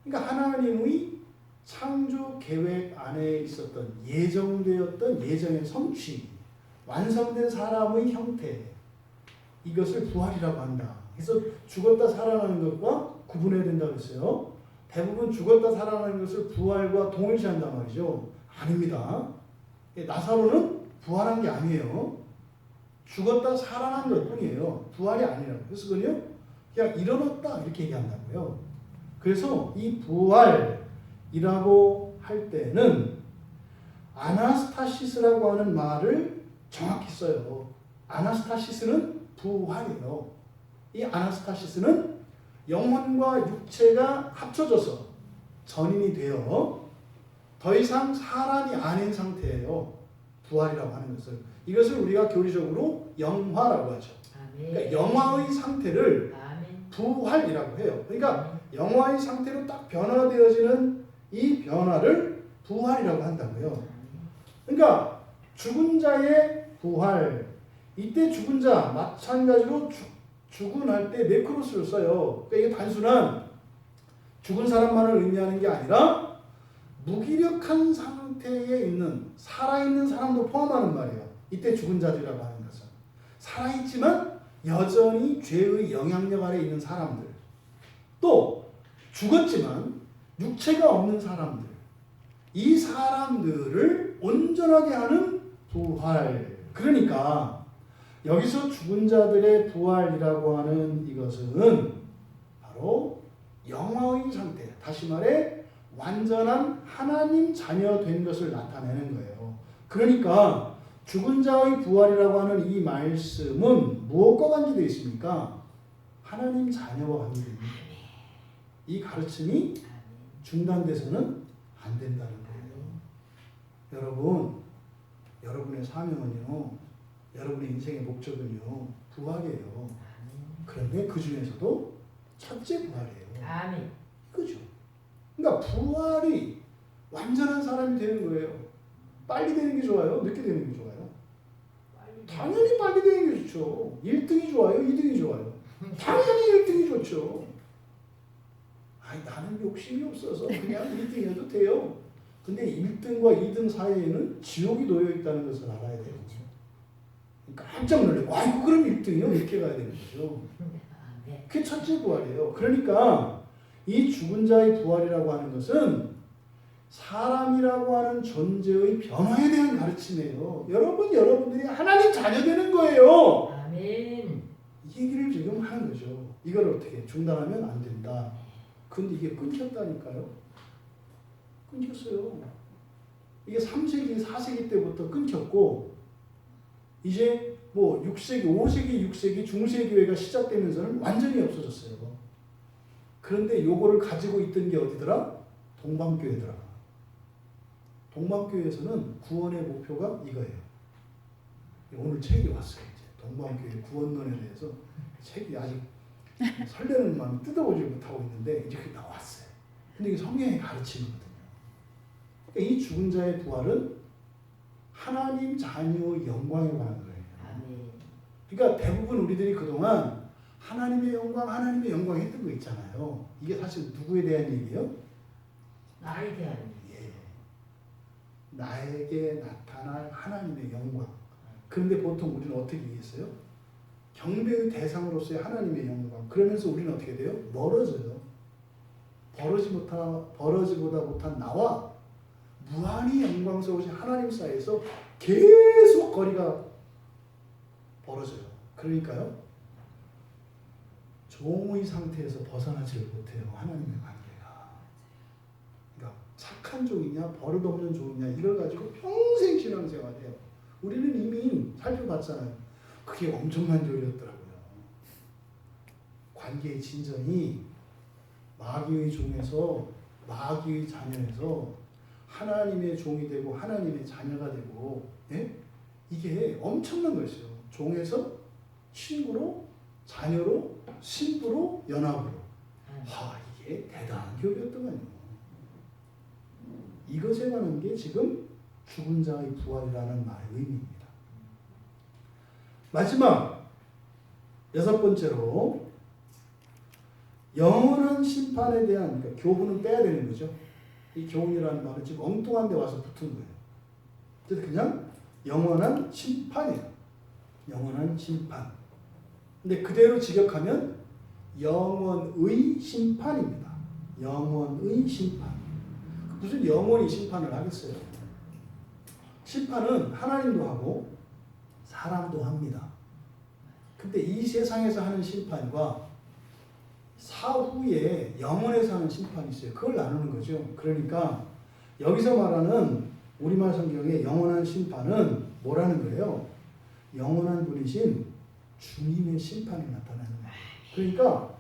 Speaker 1: 그러니까 하나님의 창조 계획 안에 있었던 예정되었던 예정의 성취, 완성된 사람의 형태, 이것을 부활이라고 한다. 그래서 죽었다 살아나는 것과 구분해야 된다고 했어요. 대부분 죽었다 살아나는 것을 부활과 동일시한단 말이죠. 아닙니다. 나사로는 부활한 게 아니에요. 죽었다 살아난 것뿐이에요. 부활이 아니라고. 그래서 그냥 일어났다 이렇게 얘기한다고요. 그래서 이 부활이라고 할 때는 아나스타시스라고 하는 말을 정확히 써요. 아나스타시스는 부활이에요. 이 아나스타시스는 영혼과 육체가 합쳐져서 전인이 되어 더 이상 사람이 아닌 상태예요. 부활이라고 하는 것을. 이것을 우리가 교리적으로 영화라고 하죠. 그러니까 영화의 상태를 부활이라고 해요. 그러니까 영화의 상태로 딱 변화되어지는 이 변화를 부활이라고 한다고요. 그러니까 죽은 자의 부활. 이때 죽은 자 마찬가지로 죽은할 때 네크로스를 써요. 그러니까 이게 단순한 죽은 사람만을 의미하는 게 아니라 무기력한 상태에 있는 살아있는 사람도 포함하는 말이에요. 이때 죽은 자들이라고 하는 것은 살아있지만 여전히 죄의 영향력 아래 있는 사람들, 또 죽었지만 육체가 없는 사람들, 이 사람들을 온전하게 하는 부활. 그러니까 여기서 죽은 자들의 부활이라고 하는 이것은 바로 영화의 상태, 다시 말해 완전한 하나님 자녀 된 것을 나타내는 거예요. 그러니까 죽은 자의 부활이라고 하는 이 말씀은 무엇과 관계되어 있습니까? 하나님 자녀와 관계됩니다. 이 가르침이 중단돼서는 안 된다는 거예요. 여러분, 여러분의 사명은요, 여러분의 인생의 목적은요, 부활이에요. 그런데 그 중에서도 첫째 부활이에요. 그죠? 그러니까 부활이 완전한 사람이 되는 거예요. 빨리 되는 게 좋아요? 늦게 되는 게 좋아요? 당연히 빨리 되는 게 좋죠. 1등이 좋아요? 2등이 좋아요? 당연히 1등이 좋죠. 아니, 나는 욕심이 없어서 그냥 1등이어도 돼요. 근데 1등과 2등 사이에는 지옥이 놓여 있다는 것을 알아야 돼요. 깜짝 놀래고, 아이고, 그럼 1등이요? 이렇게 가야 되는 거죠. 그게 첫째 부활이에요. 그러니까 이 죽은 자의 부활이라고 하는 것은 사람이라고 하는 존재의 변화에 대한 가르침이에요. 여러분들이 하나님 자녀 되는 거예요.
Speaker 2: 아멘.
Speaker 1: 이 얘기를 지금 하는 거죠. 이걸 어떻게 중단하면 안 된다. 근데 이게 끊겼다니까요. 끊겼어요. 이게 3세기, 4세기 때부터 끊겼고 이제 뭐 6세기, 5세기, 6세기 중세교회가 시작되면서는 완전히 없어졌어요. 그런데 요거를 가지고 있던 게 어디더라? 동방교회더라. 동방교회에서는 구원의 목표가 이거예요. 오늘 책이 왔어요. 이제 동방교회 구원론에 대해서 책이 아직 설레는 마음이 뜯어보지 못하고 있는데 이제 그게 나왔어요. 근데 이게 성경의 가르침이거든요. 그러니까 이 죽은 자의 부활은 하나님 자녀의 영광에 관한 거예요. 그러니까 대부분 우리들이 그동안 하나님의 영광 했던 거 있잖아요. 이게 사실 누구에 대한 얘기예요?
Speaker 2: 나에 대한
Speaker 1: 예. 나에게 나타날 하나님의 영광. 그런데 보통 우리는 어떻게 얘기했어요? 경배의 대상으로서의 하나님의 영광. 그러면서 우리는 어떻게 돼요? 멀어져요. 버러지보다 못한 나와 무한히 영광스러우신 하나님 사이에서 계속 거리가 벌어져요. 그러니까요, 종의 상태에서 벗어나지를 못해요. 하나님의 관계가. 그러니까 착한 종이냐 버릇없는 종이냐 이걸 가지고 평생 신앙생활해요. 우리는 이미 살펴봤잖아요. 그게 엄청난 일이었더라고요. 관계의 진전이 마귀의 종에서 마귀의 자녀에서 하나님의 종이 되고 하나님의 자녀가 되고, 예? 이게 엄청난 것이죠. 종에서 친구로, 자녀로, 신부로, 연합으로. 이게 대단한 교회였더만요. 이것에 관한 게 지금 죽은 자의 부활이라는 말의 의미입니다. 마지막 6번째로 영원한 심판에 대한, 그러니까 교훈은 빼야 되는 거죠. 이 교훈이라는 말은 지금 엉뚱한 데 와서 붙은 거예요. 그래서 그냥 영원한 심판이에요. 영원한 심판. 근데 그대로 직역하면 영원의 심판입니다. 영원의 심판. 무슨 영원히 심판을 하겠어요? 심판은 하나님도 하고 사람도 합니다. 근데 이 세상에서 하는 심판과 사후에 영원에서 하는 심판이 있어요. 그걸 나누는 거죠. 그러니까 여기서 말하는 우리말 성경의 영원한 심판은 뭐라는 거예요? 영원한 분이신 주님의 심판이 나타나는 거예요. 그러니까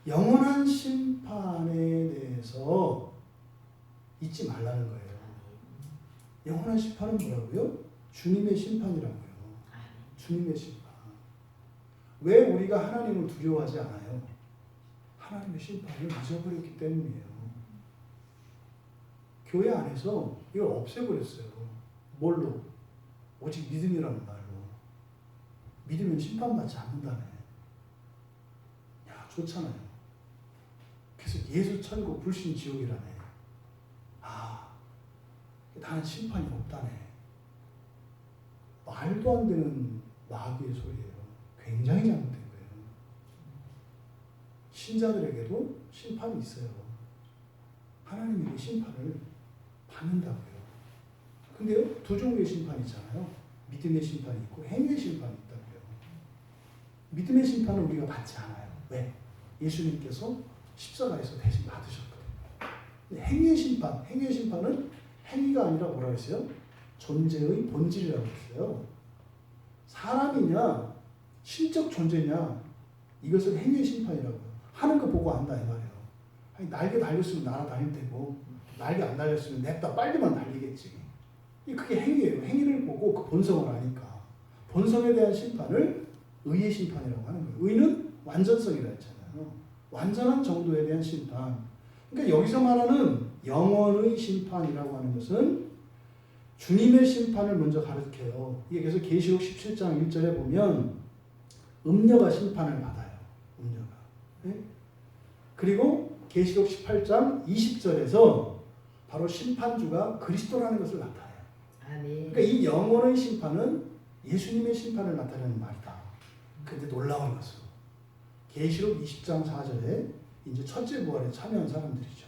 Speaker 1: 영원한 심판에 대해서 잊지 말라는 거예요. 영원한 심판은 뭐라고요? 주님의 심판이라고요. 주님의 심판. 왜 우리가 하나님을 두려워하지 않아요? 하나님의 심판을 잊어버렸기 때문이에요. 교회 안에서 이걸 없애버렸어요. 뭘로? 오직 믿음이라는 말로. 믿으면 심판받지 않는다네. 야, 좋잖아요. 그래서 예수 천국 불신 지옥이라네. 아, 나는 심판이 없다네. 말도 안 되는 마귀의 소리예요. 굉장히 잘못된 거예요. 신자들에게도 심판이 있어요. 하나님이 심판을 받는다고요. 근데요, 두 종류의 심판이 있잖아요. 믿음의 심판이 있고 행위의 심판이 있다고요. 믿음의 심판은 우리가 받지 않아요. 왜? 예수님께서 십자가에서 대신 받으셨거든요. 행위의 심판은 행위가 아니라 뭐라 했어요? 존재의 본질이라고 했어요. 사람이냐, 신적 존재냐, 이것을 행위의 심판이라고요. 하는 거 보고 안다 이 말이에요. 아니, 날개 달렸으면 날아다닐 테고, 날개 안 달렸으면 냅다 빨리만 달리겠지. 그게 행위예요. 행위를 보고 그 본성을 아니까. 본성에 대한 심판을 의의 심판이라고 하는 거예요. 의는 완전성이라 했잖아요. 완전한 정도에 대한 심판. 그러니까 여기서 말하는 영원의 심판이라고 하는 것은 주님의 심판을 먼저 가르쳐요. 이게 그래서 계시록 17장 1절에 보면 음녀가 심판을 받아요. 음녀가. 네? 그리고 계시록 18장 20절에서 바로 심판주가 그리스도라는 것을 나타내요.
Speaker 2: 아멘.
Speaker 1: 그러니까 이 영원의 심판은 예수님의 심판을 나타내는 말이다. 그런데 놀라운 것은 계시록 20장 4절에 이제 첫째 부활에 참여한 사람들이죠.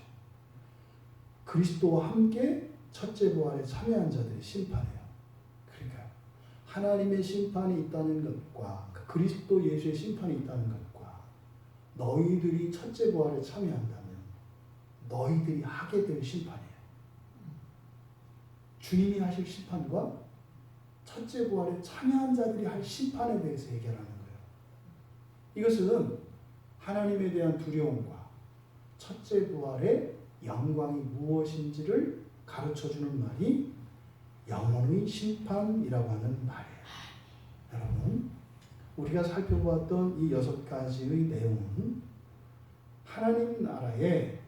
Speaker 1: 그리스도와 함께 첫째 부활에 참여한 자들이 심판해요. 그러니까 하나님의 심판이 있다는 것과 그리스도 예수의 심판이 있다는 것과 너희들이 첫째 부활에 참여한다면 너희들이 하게 될 심판이에요. 주님이 하실 심판과 첫째 부활에 참여한 자들이 할 심판에 대해서 얘기하는 거예요. 이것은 하나님에 대한 두려움과 첫째 부활의 영광이 무엇인지를 가르쳐주는 말이 영원의 심판이라고 하는 말이에요. 여러분, 우리가 살펴보았던 이 6가지의 내용은 하나님 나라의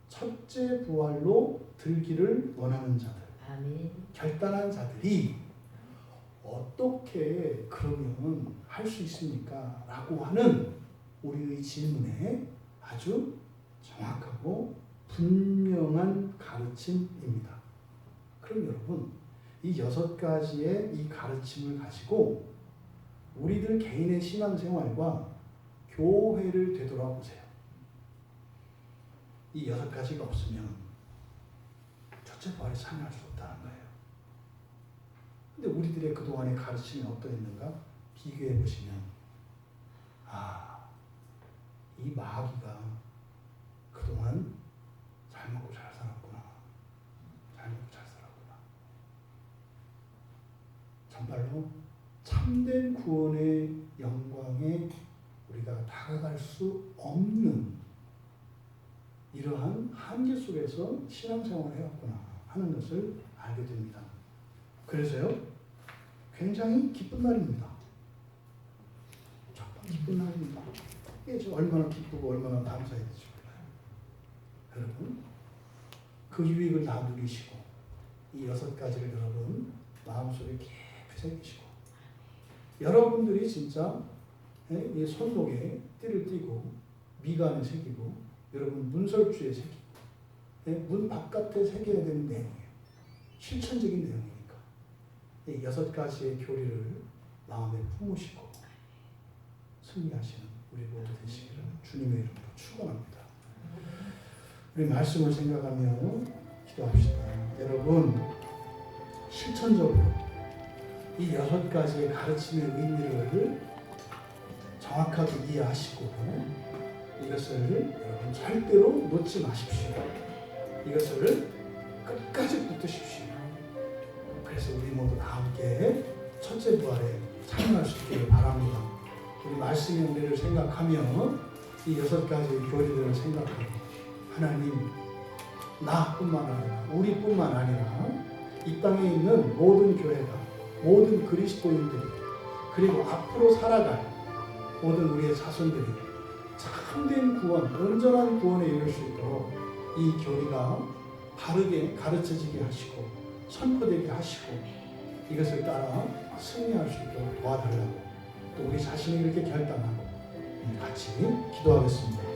Speaker 1: 첫째 부활로 들기를 원하는 자들,
Speaker 2: 아멘.
Speaker 1: 결단한 자들이 어떻게 그러면 할 수 있습니까? 라고 하는 우리의 질문에 아주 정확하고 분명한 가르침입니다. 그럼 여러분, 이 6가지의 이 가르침을 가지고 우리들 개인의 신앙생활과 교회를 되돌아보세요. 이 6가지가 없으면 첫째 부활에 참여할 수 없다는 거예요. 근데 우리들의 그동안의 가르침이 어떠했는가? 비교해 보시면 이 마귀가 그동안 잘 먹고 잘 살았구나. 잘 먹고 잘 살았구나. 정말로 참된 구원의 영광에 우리가 다가갈 수 없는 이러한 한계 속에서 신앙생활을 해왔구나 하는 것을 알게 됩니다. 그래서요, 굉장히 기쁜 날입니다. 정말 기쁜 날입니다. 이게 얼마나 기쁘고 얼마나 감사해야 될지 몰라요. 여러분, 그 유익을 다 누리시고 이 6가지를 여러분 마음속에 깊이 새기시고 여러분들이 진짜 이 손목에 띠를 띠고 미간에 새기고 여러분 문설주에 새기고 문 바깥에 새겨야 되는 내용이에요. 실천적인 내용이니까 이 6가지의 교리를 마음에 품으시고 승리하시는 우리 모두 되시기를 주님의 이름으로 축원합니다. 우리 말씀을 생각하며 기도합시다. 여러분, 실천적으로 이 6가지의 가르침의 의미를 정확하게 이해하시고 이것을 여러분 절대로 놓지 마십시오. 이것을 끝까지 붙드십시오. 그래서 우리 모두 다 함께 첫째 부활에 참여할 수 있기를 바랍니다. 우리 말씀의 은혜를 생각하며 이 6가지 교리들을 생각하고 하나님 나뿐만 아니라 우리뿐만 아니라 이 땅에 있는 모든 교회가 모든 그리스도인들이 그리고 앞으로 살아갈 모든 우리의 자손들이 참된 구원, 온전한 구원에 이룰 수 있도록 이 교리가 바르게 가르쳐지게 하시고 선포되게 하시고 이것을 따라 승리할 수 있도록 도와달라고 또 우리 자신이 이렇게 결단하고 같이 기도하겠습니다.